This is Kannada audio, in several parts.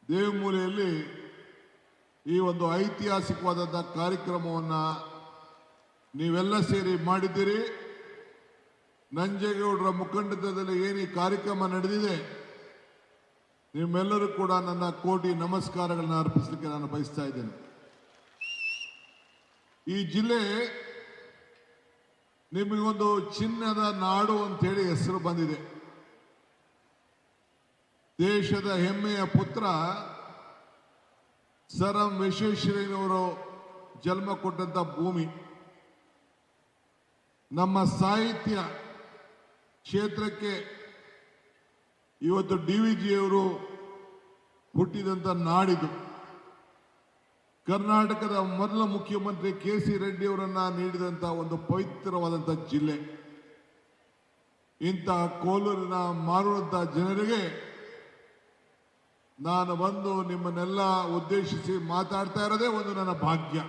ದೇವಮೂಲೆಯಲ್ಲಿ ಈ ಒಂದು ಐತಿಹಾಸಿಕವಾದಂಥ ಕಾರ್ಯಕ್ರಮವನ್ನು ನೀವೆಲ್ಲ ಸೇರಿ ಮಾಡಿದ್ದೀರಿ. ನಂಜೇಗೌಡರ ಮುಖಂಡತ್ವದಲ್ಲಿ ಏನು ಈ ಕಾರ್ಯಕ್ರಮ ನಡೆದಿದೆ, ನಿಮ್ಮೆಲ್ಲರೂ ಕೂಡ ನನ್ನ ಕೋಟಿ ನಮಸ್ಕಾರಗಳನ್ನ ಅರ್ಪಿಸಲಿಕ್ಕೆ ನಾನು ಬಯಸ್ತಾ ಇದ್ದೇನೆ. ಈ ಜಿಲ್ಲೆ ನಿಮಗೊಂದು ಚಿನ್ನದ ನಾಡು ಅಂತೇಳಿ ಹೆಸರು ಬಂದಿದೆ. ದೇಶದ ಹೆಮ್ಮೆಯ ಪುತ್ರ ಸರ್ ಎಂ ವಿಶ್ವೇಶ್ವರಯ್ಯನವರು ಜನ್ಮ ಕೊಟ್ಟಂತ ಭೂಮಿ. ನಮ್ಮ ಸಾಹಿತ್ಯ ಕ್ಷೇತ್ರಕ್ಕೆ ಇವತ್ತು DVG ಅವರು ಹುಟ್ಟಿದಂತ ನಾಡಿದು. ಕರ್ನಾಟಕದ ಮೊದಲ ಮುಖ್ಯಮಂತ್ರಿ KC ರೆಡ್ಡಿ ಅವರನ್ನ ನೀಡಿದಂತ ಒಂದು ಪವಿತ್ರವಾದಂಥ ಜಿಲ್ಲೆ. ಇಂಥ ಕೋಲೂರಿನ ಮಾರುವಂತ ಜನರಿಗೆ ನಾನು ಬಂದು ನಿಮ್ಮನ್ನೆಲ್ಲ ಉದ್ದೇಶಿಸಿ ಮಾತಾಡ್ತಾ ಇರೋದೇ ಒಂದು ನನ್ನ ಭಾಗ್ಯ.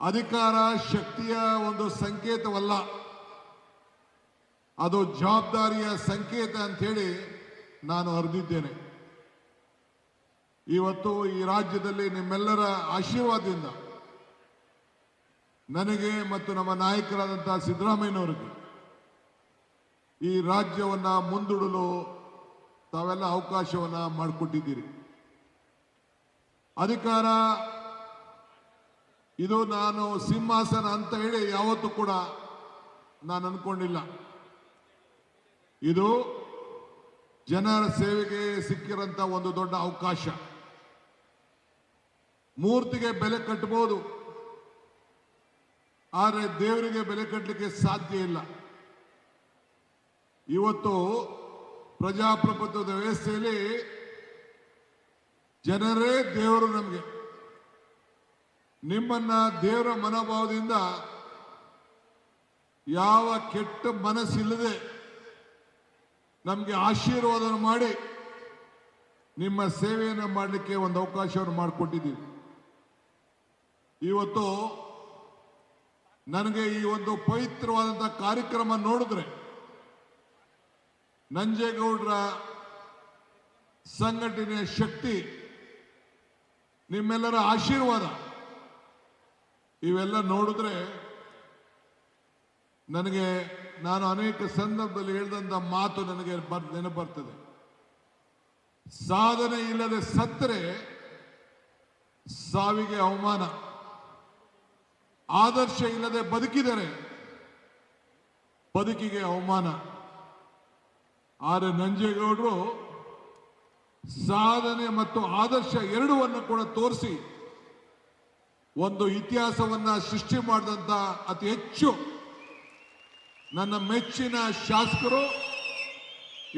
ಅಧಿಕಾರ ಶಕ್ತಿಯ ಒಂದು ಸಂಕೇತವಲ್ಲ, ಅದು ಜವಾಬ್ದಾರಿಯ ಸಂಕೇತ ಅಂತ ಹೇಳಿ ನಾನು ಅರಿದಿದ್ದೇನೆ. ಇವತ್ತು ಈ ರಾಜ್ಯದಲ್ಲಿ ನಿಮ್ಮೆಲ್ಲರ ಆಶೀರ್ವಾದದಿಂದ ನನಗೆ ಮತ್ತು ನಮ್ಮ ನಾಯಕರಾದಂತಹ ಸಿದ್ದರಾಮಯ್ಯನವರಿಗೆ ಈ ರಾಜ್ಯವನ್ನ ಮುಂದೂಡಲು ತಾವೆಲ್ಲ ಅವಕಾಶವನ್ನ ಮಾಡಿಕೊಟ್ಟಿದ್ದೀರಿ. ಅಧಿಕಾರ ಇದು ನಾನು ಸಿಂಹಾಸನ ಅಂತ ಹೇಳಿ ಯಾವತ್ತೂ ಕೂಡ ನಾನು ಅನ್ಕೊಂಡಿಲ್ಲ. ಇದು ಜನರ ಸೇವೆಗೆ ಸಿಕ್ಕಿರಂತ ಒಂದು ದೊಡ್ಡ ಅವಕಾಶ. ಮೂರ್ತಿಗೆ ಬೆಲೆ ಕಟ್ಟಬಹುದು, ಆದರೆ ದೇವರಿಗೆ ಬೆಲೆ ಕಟ್ಟಲಿಕ್ಕೆ ಸಾಧ್ಯ ಇಲ್ಲ. ಇವತ್ತು ಪ್ರಜಾಪ್ರಭುತ್ವದ ವ್ಯವಸ್ಥೆಯಲ್ಲಿ ಜನರೇ ದೇವರು. ನಮಗೆ ನಿಮ್ಮನ್ನ ದೇವರ ಮನೋಭಾವದಿಂದ ಯಾವ ಕೆಟ್ಟ ಮನಸ್ಸಿಲ್ಲದೆ ನಮಗೆ ಆಶೀರ್ವಾದ ಮಾಡಿ ನಿಮ್ಮ ಸೇವೆಯನ್ನು ಮಾಡಲಿಕ್ಕೆ ಒಂದು ಅವಕಾಶವನ್ನು ಮಾಡಿಕೊಟ್ಟಿದ್ದೀವಿ. ಇವತ್ತು ನನಗೆ ಈ ಒಂದು ಪವಿತ್ರವಾದಂಥ ಕಾರ್ಯಕ್ರಮ ನೋಡಿದ್ರೆ ನಂಜೇಗೌಡರ ಸಂಘಟನೆಯ ಶಕ್ತಿ, ನಿಮ್ಮೆಲ್ಲರ ಆಶೀರ್ವಾದ ಇವೆಲ್ಲ ನೋಡಿದ್ರೆ ನನಗೆ ನಾನು ಅನೇಕ ಸಂದರ್ಭದಲ್ಲಿ ಹೇಳಿದಂಥ ಮಾತು ನನಗೆ ನೆನಪು ಬರ್ತದೆ. ಸಾಧನೆ ಇಲ್ಲದೆ ಸತ್ತರೆ ಸಾವಿಗೆ ಅವಮಾನ, ಆದರ್ಶ ಇಲ್ಲದೆ ಬದುಕಿದರೆ ಬದುಕಿಗೆ ಅವಮಾನ. ಆದರೆ ನಂಜೇಗೌಡರು ಸಾಧನೆ ಮತ್ತು ಆದರ್ಶ ಎರಡವನ್ನು ಕೂಡ ತೋರಿಸಿ ಒಂದು ಇತಿಹಾಸವನ್ನ ಸೃಷ್ಟಿ ಮಾಡಿದಂತ ಅತಿ ಹೆಚ್ಚು ನನ್ನ ಮೆಚ್ಚಿನ ಶಾಸಕರು.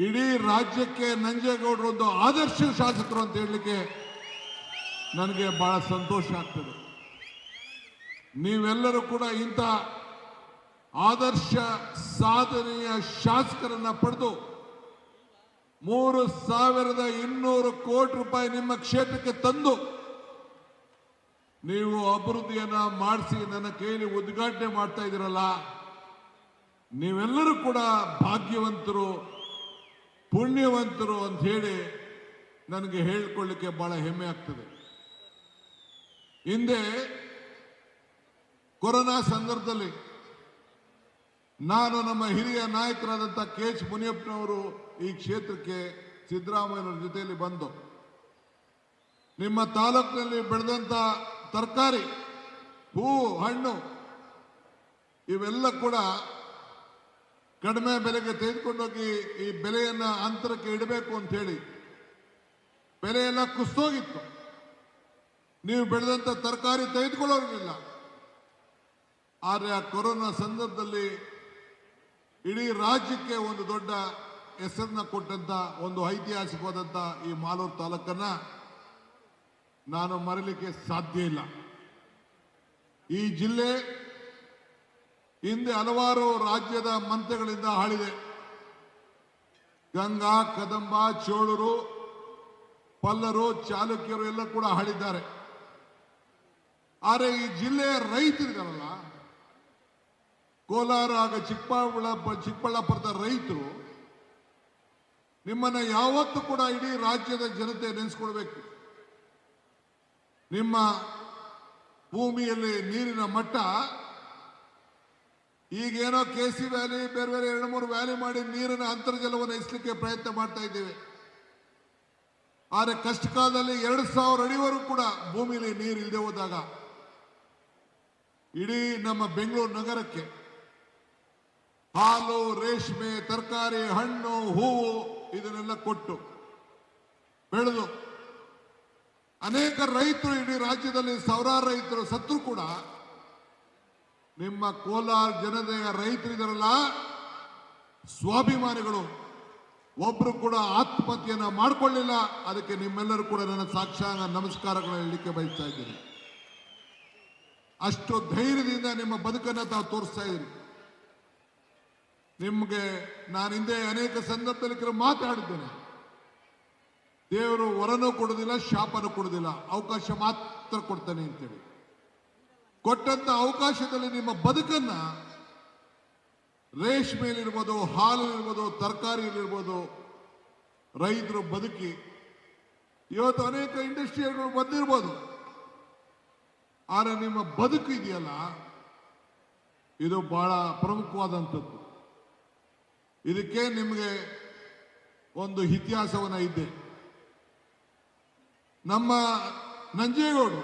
ಇಡೀ ರಾಜ್ಯಕ್ಕೆ ನಂಜೇಗೌಡರು ಒಂದು ಆದರ್ಶ ಶಾಸಕರು ಅಂತ ಹೇಳಲಿಕ್ಕೆ ನನಗೆ ಬಹಳ ಸಂತೋಷ ಆಗ್ತದೆ. ನೀವೆಲ್ಲರೂ ಕೂಡ ಇಂಥ ಆದರ್ಶ ಸಾಧನೆಯ ಶಾಸಕರನ್ನ ಪಡೆದು 3,200 ಕೋಟಿ ರೂಪಾಯಿ ನಿಮ್ಮ ಕ್ಷೇತ್ರಕ್ಕೆ ತಂದು ನೀವು ಅಭಿವೃದ್ಧಿಯನ್ನ ಮಾಡಿಸಿ ನನ್ನ ಕೈಯಲ್ಲಿ ಉದ್ಘಾಟನೆ ಮಾಡ್ತಾ ಇದ್ದೀರಲ್ಲ, ನೀವೆಲ್ಲರೂ ಕೂಡ ಭಾಗ್ಯವಂತರು, ಪುಣ್ಯವಂತರು ಅಂತ ಹೇಳಿ ನನಗೆ ಹೇಳಿಕೊಳ್ಳಿಕ್ಕೆ ಬಹಳ ಹೆಮ್ಮೆ ಆಗ್ತದೆ. ಹಿಂದೆ ಕೊರೋನಾ ಸಂದರ್ಭದಲ್ಲಿ ನಾನು ನಮ್ಮ ಹಿರಿಯ ನಾಯಕರಾದಂಥ KH ಮುನಿಯಪ್ಪನವರು ಈ ಕ್ಷೇತ್ರಕ್ಕೆ ಸಿದ್ದರಾಮಯ್ಯನವರ ಜೊತೆಯಲ್ಲಿ ಬಂದು ನಿಮ್ಮ ತಾಲೂಕಿನಲ್ಲಿ ಬೆಳೆದಂತ ತರಕಾರಿ, ಹೂವು, ಹಣ್ಣು ಇವೆಲ್ಲ ಕೂಡ ಕಡಿಮೆ ಬೆಲೆಗೆ ತೆಗೆದುಕೊಂಡೋಗಿ ಈ ಬೆಲೆಯನ್ನ ಅಂತರಕ್ಕೆ ಇಡಬೇಕು ಅಂತ ಹೇಳಿ ಬೆಲೆಯೆಲ್ಲ ಕುಸಿದೋಗಿತ್ತು. ನೀವು ಬೆಳೆದಂತ ತರಕಾರಿ ತೆಗೆದುಕೊಳ್ಳೋರಿಲ್ಲ. ಆದರೆ ಆ ಕೊರೋನಾ ಸಂದರ್ಭದಲ್ಲಿ ಇಡೀ ರಾಜ್ಯಕ್ಕೆ ಒಂದು ದೊಡ್ಡ ಹೆಸರನ್ನ ಕೊಟ್ಟಂತ ಒಂದು ಐತಿಹಾಸಿಕವಾದಂಥ ಈ ಮಾಲೂರು ತಾಲೂಕನ್ನ ನಾನು ಮರೆಯಲಿಕ್ಕೆ ಸಾಧ್ಯ ಇಲ್ಲ. ಈ ಜಿಲ್ಲೆ ಹಿಂದೆ ಹಲವಾರು ರಾಜ್ಯದ ಮಂತ್ರಿಗಳಿಂದ ಆಳಿದೆ. ಗಂಗಾ, ಕದಂಬ, ಚೋಳರು, ಪಲ್ಲರು, ಚಾಲುಕ್ಯರು ಎಲ್ಲ ಕೂಡ ಆಳಿದ್ದಾರೆ. ಆದರೆ ಈ ಜಿಲ್ಲೆಯ ರೈತರಿದಾರಲ್ಲ, ಕೋಲಾರ ಆಗ ಚಿಕ್ಕಬಳ್ಳಾಪುರದ ರೈತರು ನಿಮ್ಮನ್ನ ಯಾವತ್ತೂ ಕೂಡ ಇಡೀ ರಾಜ್ಯದ ಜನತೆ ನೆನೆಸ್ಕೊಳ್ಬೇಕು. ನಿಮ್ಮ ಭೂಮಿಯಲ್ಲಿ ನೀರಿನ ಮಟ್ಟ ಈಗೇನೋ KC ವ್ಯಾಲಿ ಬೇರೆ ಬೇರೆ 2-3 ವ್ಯಾಲಿ ಮಾಡಿ ನೀರಿನ ಅಂತರ್ಜಲವನ್ನು ಹೆಚ್ಚಲಿಕ್ಕೆ ಪ್ರಯತ್ನ ಮಾಡ್ತಾ ಇದ್ದೇವೆ. ಆದರೆ ಕಷ್ಟ ಕಾಲದಲ್ಲಿ 2000 ಅಡಿವರೆಗೂ ಕೂಡ ಭೂಮಿಯಲ್ಲಿ ನೀರು ಇಲ್ಲದೆ ಹೋದಾಗ ಇಡೀ ನಮ್ಮ ಬೆಂಗಳೂರು ನಗರಕ್ಕೆ ಹಾಲು, ರೇಷ್ಮೆ, ತರಕಾರಿ, ಹಣ್ಣು, ಹೂವು ಇದನ್ನೆಲ್ಲ ಕೊಟ್ಟು ಬೆಳೆದು ಅನೇಕ ರೈತರು ಇಡೀ ರಾಜ್ಯದಲ್ಲಿ ಸಾವಿರಾರು ರೈತರು ಸತ್ರು ಕೂಡ ನಿಮ್ಮ ಕೋಲಾರ ಜನತೆಯ ರೈತರಿದಾರಲ್ಲ ಸ್ವಾಭಿಮಾನಿಗಳು ಒಬ್ರು ಕೂಡ ಆತ್ಮಹತ್ಯೆಯನ್ನ ಮಾಡಿಕೊಳ್ಳಿಲ್ಲ. ಅದಕ್ಕೆ ನಿಮ್ಮೆಲ್ಲರೂ ಕೂಡ ನನ್ನ ಸಾಕ್ಷಾಂಗ ನಮಸ್ಕಾರಗಳನ್ನು ಹೇಳಲಿಕ್ಕೆ ಬಯಸ್ತಾ ಇದ್ದೀನಿ. ಅಷ್ಟು ಧೈರ್ಯದಿಂದ ನಿಮ್ಮ ಬದುಕನ್ನು ತಾವು ತೋರಿಸ್ತಾ ಇದ್ದೀರಿ. ನಿಮಗೆ ನಾನು ಹಿಂದೆ ಅನೇಕ ಸಂದರ್ಭದಲ್ಲಿ ಮಾತಾಡಿದ್ದೇನೆ. ದೇವರು ವರನೂ ಕೊಡುವುದಿಲ್ಲ, ಶಾಪನೂ ಕೊಡುವುದಿಲ್ಲ, ಅವಕಾಶ ಮಾತ್ರ ಕೊಡ್ತಾನೆ ಅಂತೇಳಿ. ಕೊಟ್ಟಂತ ಅವಕಾಶದಲ್ಲಿ ನಿಮ್ಮ ಬದುಕನ್ನ ರೇಷ್ಮೆಯಲ್ಲಿರ್ಬೋದು, ಹಾಲಿರ್ಬೋದು, ತರಕಾರಿಯಲ್ಲಿರ್ಬೋದು ರೈತರು ಬದುಕಿ ಇವತ್ತು ಅನೇಕ ಇಂಡಸ್ಟ್ರಿಯಲ್ಗಳು ಬಂದಿರ್ಬೋದು. ಆದರೆ ನಿಮ್ಮ ಬದುಕು ಇದೆಯಲ್ಲ ಇದು ಬಹಳ ಪ್ರಮುಖವಾದಂಥದ್ದು. ಇದಕ್ಕೆ ನಿಮಗೆ ಒಂದು ಇತಿಹಾಸವನ್ನ ಇದೆ. ನಮ್ಮ ನಂಜೇಗೌಡರು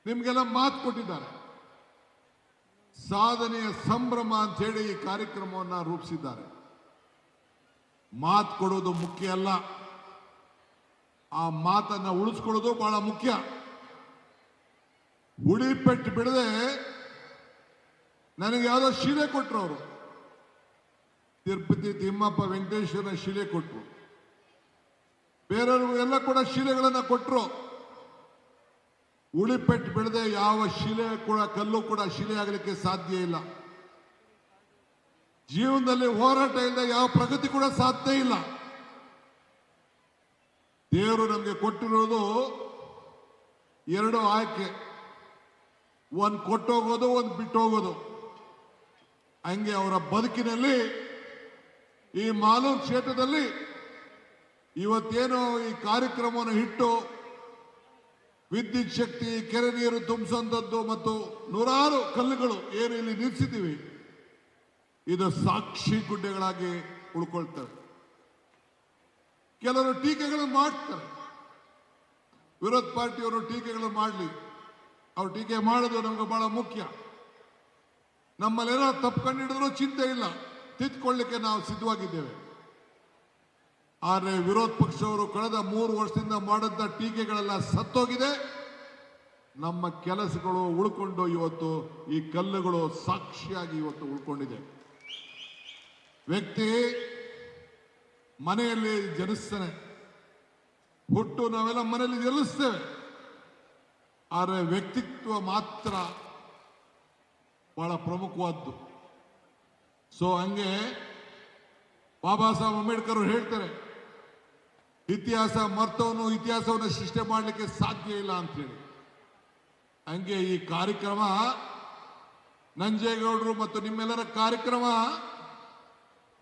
ನಿಮ್ಗೆಲ್ಲ ಮಾತು ಕೊಟ್ಟಿದ್ದಾರೆ. ಸಾಧನೆಯ ಸಂಭ್ರಮ ಅಂತ ಹೇಳಿ ಈ ಕಾರ್ಯಕ್ರಮವನ್ನು ರೂಪಿಸಿದ್ದಾರೆ. ಮಾತು ಕೊಡೋದು ಮುಖ್ಯ ಅಲ್ಲ, ಆ ಮಾತನ್ನ ಉಳಿಸ್ಕೊಳ್ಳೋದು ಬಹಳ ಮುಖ್ಯ. ಉಳಿಪೆಟ್ಟು ಬಿಡದೆ ನನಗೆ ಯಾವುದೋ ಶಿಲೆ ಕೊಟ್ಟರು. ಅವರು ತಿರುಪತಿ ತಿಮ್ಮಪ್ಪ ವೆಂಕಟೇಶ್ವರನ ಶಿಲೆ ಕೊಟ್ಟರು, ಬೇರೆಯವರು ಎಲ್ಲ ಕೂಡ ಶಿಲೆಗಳನ್ನ ಕೊಟ್ಟರು. ಉಳಿಪೆಟ್ಟು ಬಿಡದೆ ಯಾವ ಶಿಲೆ ಕೂಡ ಕಲ್ಲು ಕೂಡ ಶಿಲೆ ಆಗಲಿಕ್ಕೆ ಸಾಧ್ಯ ಇಲ್ಲ. ಜೀವನದಲ್ಲಿ ಹೋರಾಟ ಇಲ್ಲದೆ ಯಾವ ಪ್ರಗತಿ ಕೂಡ ಸಾಧ್ಯ ಇಲ್ಲ. ದೇವರು ನಮಗೆ ಕೊಟ್ಟಿರೋದು 2 ಆಯ್ಕೆ, ಒಂದು ಕೊಟ್ಟೋಗೋದು, ಒಂದು ಬಿಟ್ಟು ಹೋಗೋದು. ಹಂಗೆ ಅವರ ಬದುಕಿನಲ್ಲಿ ಈ ಮಾಲೂರು ಕ್ಷೇತ್ರದಲ್ಲಿ ಇವತ್ತೇನೋ ಈ ಕಾರ್ಯಕ್ರಮವನ್ನು ಇಟ್ಟು ವಿದ್ಯುತ್ ಶಕ್ತಿ, ಕೆರೆ ನೀರು ತುಂಬಿಸುವಂಥದ್ದು ಮತ್ತು ನೂರಾರು ಕಲ್ಲುಗಳು ಏನು ಇಲ್ಲಿ ನಿಲ್ಲಿಸಿದ್ದೀವಿ, ಇದು ಸಾಕ್ಷಿ ಗುಡ್ಡೆಗಳಾಗಿ ಉಳ್ಕೊಳ್ತವೆ. ಕೆಲವರು ಟೀಕೆಗಳನ್ನು ಮಾಡ್ತಾರೆ. ವಿರೋಧ ಪಾರ್ಟಿಯವರು ಟೀಕೆಗಳು ಮಾಡಲಿ, ಅವ್ರು ಟೀಕೆ ಮಾಡೋದು ನಮ್ಗೆ ಬಹಳ ಮುಖ್ಯ. ನಮ್ಮಲ್ಲೇನೋ ತಪ್ಪು ಕಂಡಿಡಿದ್ರೂ ಚಿಂತೆ ಇಲ್ಲ, ತಿದ್ದುಕೊಳ್ಳಿಕ್ಕೆ ನಾವು ಸಿದ್ಧವಾಗಿದ್ದೇವೆ. ಆದರೆ ವಿರೋಧ ಪಕ್ಷವರು ಕಳೆದ 3 ವರ್ಷದಿಂದ ಮಾಡಿದ ಟೀಕೆಗಳೆಲ್ಲ ಸತ್ತೋಗಿದೆ. ನಮ್ಮ ಕೆಲಸಗಳು ಉಳ್ಕೊಂಡು ಇವತ್ತು ಈ ಕಲ್ಲುಗಳು ಸಾಕ್ಷಿಯಾಗಿ ಇವತ್ತು ಉಳ್ಕೊಂಡಿದೆ. ವ್ಯಕ್ತಿ ಮನೆಯಲ್ಲಿ ಜನಿಸ್ತಾನೆ, ಹುಟ್ಟು ನಾವೆಲ್ಲ ಮನೆಯಲ್ಲಿ ಜನಿಸ್ತೇವೆ. ಆದರೆ ವ್ಯಕ್ತಿತ್ವ ಮಾತ್ರ ಬಹಳ ಪ್ರಮುಖವಾದ್ದು. ಸೊ ಹಂಗೆ ಬಾಬಾ ಸಾಹೇಬ್ ಅಂಬೇಡ್ಕರ್ ಹೇಳ್ತಾರೆ, ಇತಿಹಾಸ ಮರ್ತವನು ಇತಿಹಾಸವನ್ನು ಸೃಷ್ಟಿ ಮಾಡಲಿಕ್ಕೆ ಸಾಧ್ಯ ಇಲ್ಲ ಅಂತ ಹೇಳಿ. ಹಂಗೆ ಈ ಕಾರ್ಯಕ್ರಮ ನಂಜೇಗೌಡರು ಮತ್ತು ನಿಮ್ಮೆಲ್ಲರ ಕಾರ್ಯಕ್ರಮ,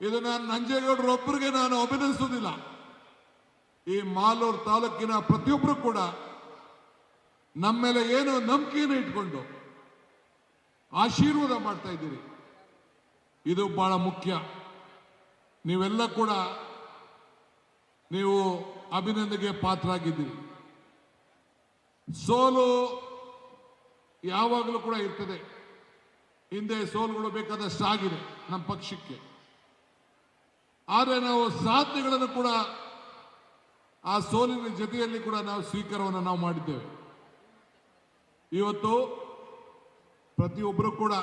ಇದು ನಾನು ನಂಜೇಗೌಡರು ಒಬ್ಬರಿಗೆ ನಾನು ಅಭಿನಂದಿಸುವುದಿಲ್ಲ. ಈ ಮಾಲೂರು ತಾಲೂಕಿನ ಪ್ರತಿಯೊಬ್ಬರು ಕೂಡ ನಮ್ಮ ಮೇಲೆ ಏನು ನಂಬಿಕೆಯನ್ನು ಇಟ್ಕೊಂಡು ಆಶೀರ್ವಾದ ಮಾಡ್ತಾ ಇದ್ದೀರಿ. ಇದು ಬಹಳ ಮುಖ್ಯ. ನೀವೆಲ್ಲ ಕೂಡ ನೀವು ಅಭಿನಂದನೆಗೆ ಪಾತ್ರರಾಗಿದ್ದೀರಿ. ಸೋಲು ಯಾವಾಗಲೂ ಕೂಡ ಇರ್ತದೆ. ಹಿಂದೆ ಸೋಲುಗಳು ಬೇಕಾದಷ್ಟು ಆಗಿದೆ ನಮ್ಮ ಪಕ್ಷಕ್ಕೆ. ಆದರೆ ನಾವು ಸಾಧನೆಗಳನ್ನು ಕೂಡ ಆ ಸೋಲಿನ ಜೊತೆಯಲ್ಲಿ ಕೂಡ ನಾವು ಸ್ವೀಕಾರವನ್ನು ನಾವು ಮಾಡಿದ್ದೇವೆ. ಇವತ್ತು ಪ್ರತಿಯೊಬ್ಬರು ಕೂಡ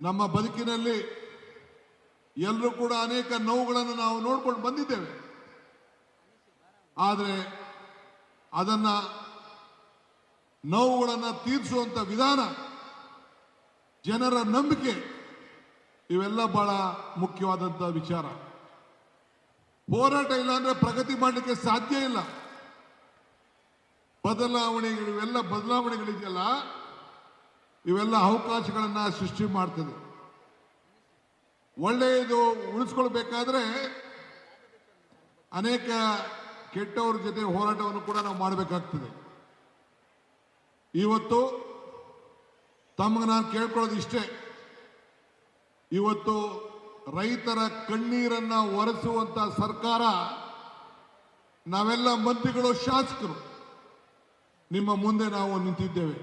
ನಮ್ಮ ಬದುಕಿನಲ್ಲಿ ಎಲ್ಲರೂ ಕೂಡ ಅನೇಕ ನೋವುಗಳನ್ನು ನಾವು ನೋಡ್ಕೊಂಡು ಬಂದಿದ್ದೇವೆ. ಆದರೆ ಅದನ್ನ ನೋವುಗಳನ್ನು ತೀರಿಸುವಂತ ವಿಧಾನ, ಜನರ ನಂಬಿಕೆ, ಇವೆಲ್ಲ ಬಹಳ ಮುಖ್ಯವಾದಂತ ವಿಚಾರ. ಹೋರಾಟ ಇಲ್ಲ ಅಂದ್ರೆ ಪ್ರಗತಿ ಮಾಡಲಿಕ್ಕೆ ಸಾಧ್ಯ ಇಲ್ಲ. ಬದಲಾವಣೆಗಳು, ಇವೆಲ್ಲ ಬದಲಾವಣೆಗಳಿದೆಯಲ್ಲ, ಇವೆಲ್ಲ ಅವಕಾಶಗಳನ್ನ ಸೃಷ್ಟಿ ಮಾಡ್ತದೆ. ಒಳ್ಳೆಯದು ಉಳಿಸ್ಕೊಳ್ಬೇಕಾದ್ರೆ ಅನೇಕ ಕೆಟ್ಟವರ ಜೊತೆ ಹೋರಾಟವನ್ನು ಕೂಡ ನಾವು ಮಾಡಬೇಕಾಗ್ತದೆ. ಇವತ್ತು ತಮಗೆ ನಾನು ಕೇಳ್ಕೊಳ್ಳೋದು ಇಷ್ಟೇ, ಇವತ್ತು ರೈತರ ಕಣ್ಣೀರನ್ನ ಒರೆಸುವಂತ ಸರ್ಕಾರ, ನಾವೆಲ್ಲ ಮಂತ್ರಿಗಳು, ಶಾಸಕರು ನಿಮ್ಮ ಮುಂದೆ ನಾವು ನಿಂತಿದ್ದೇವೆ.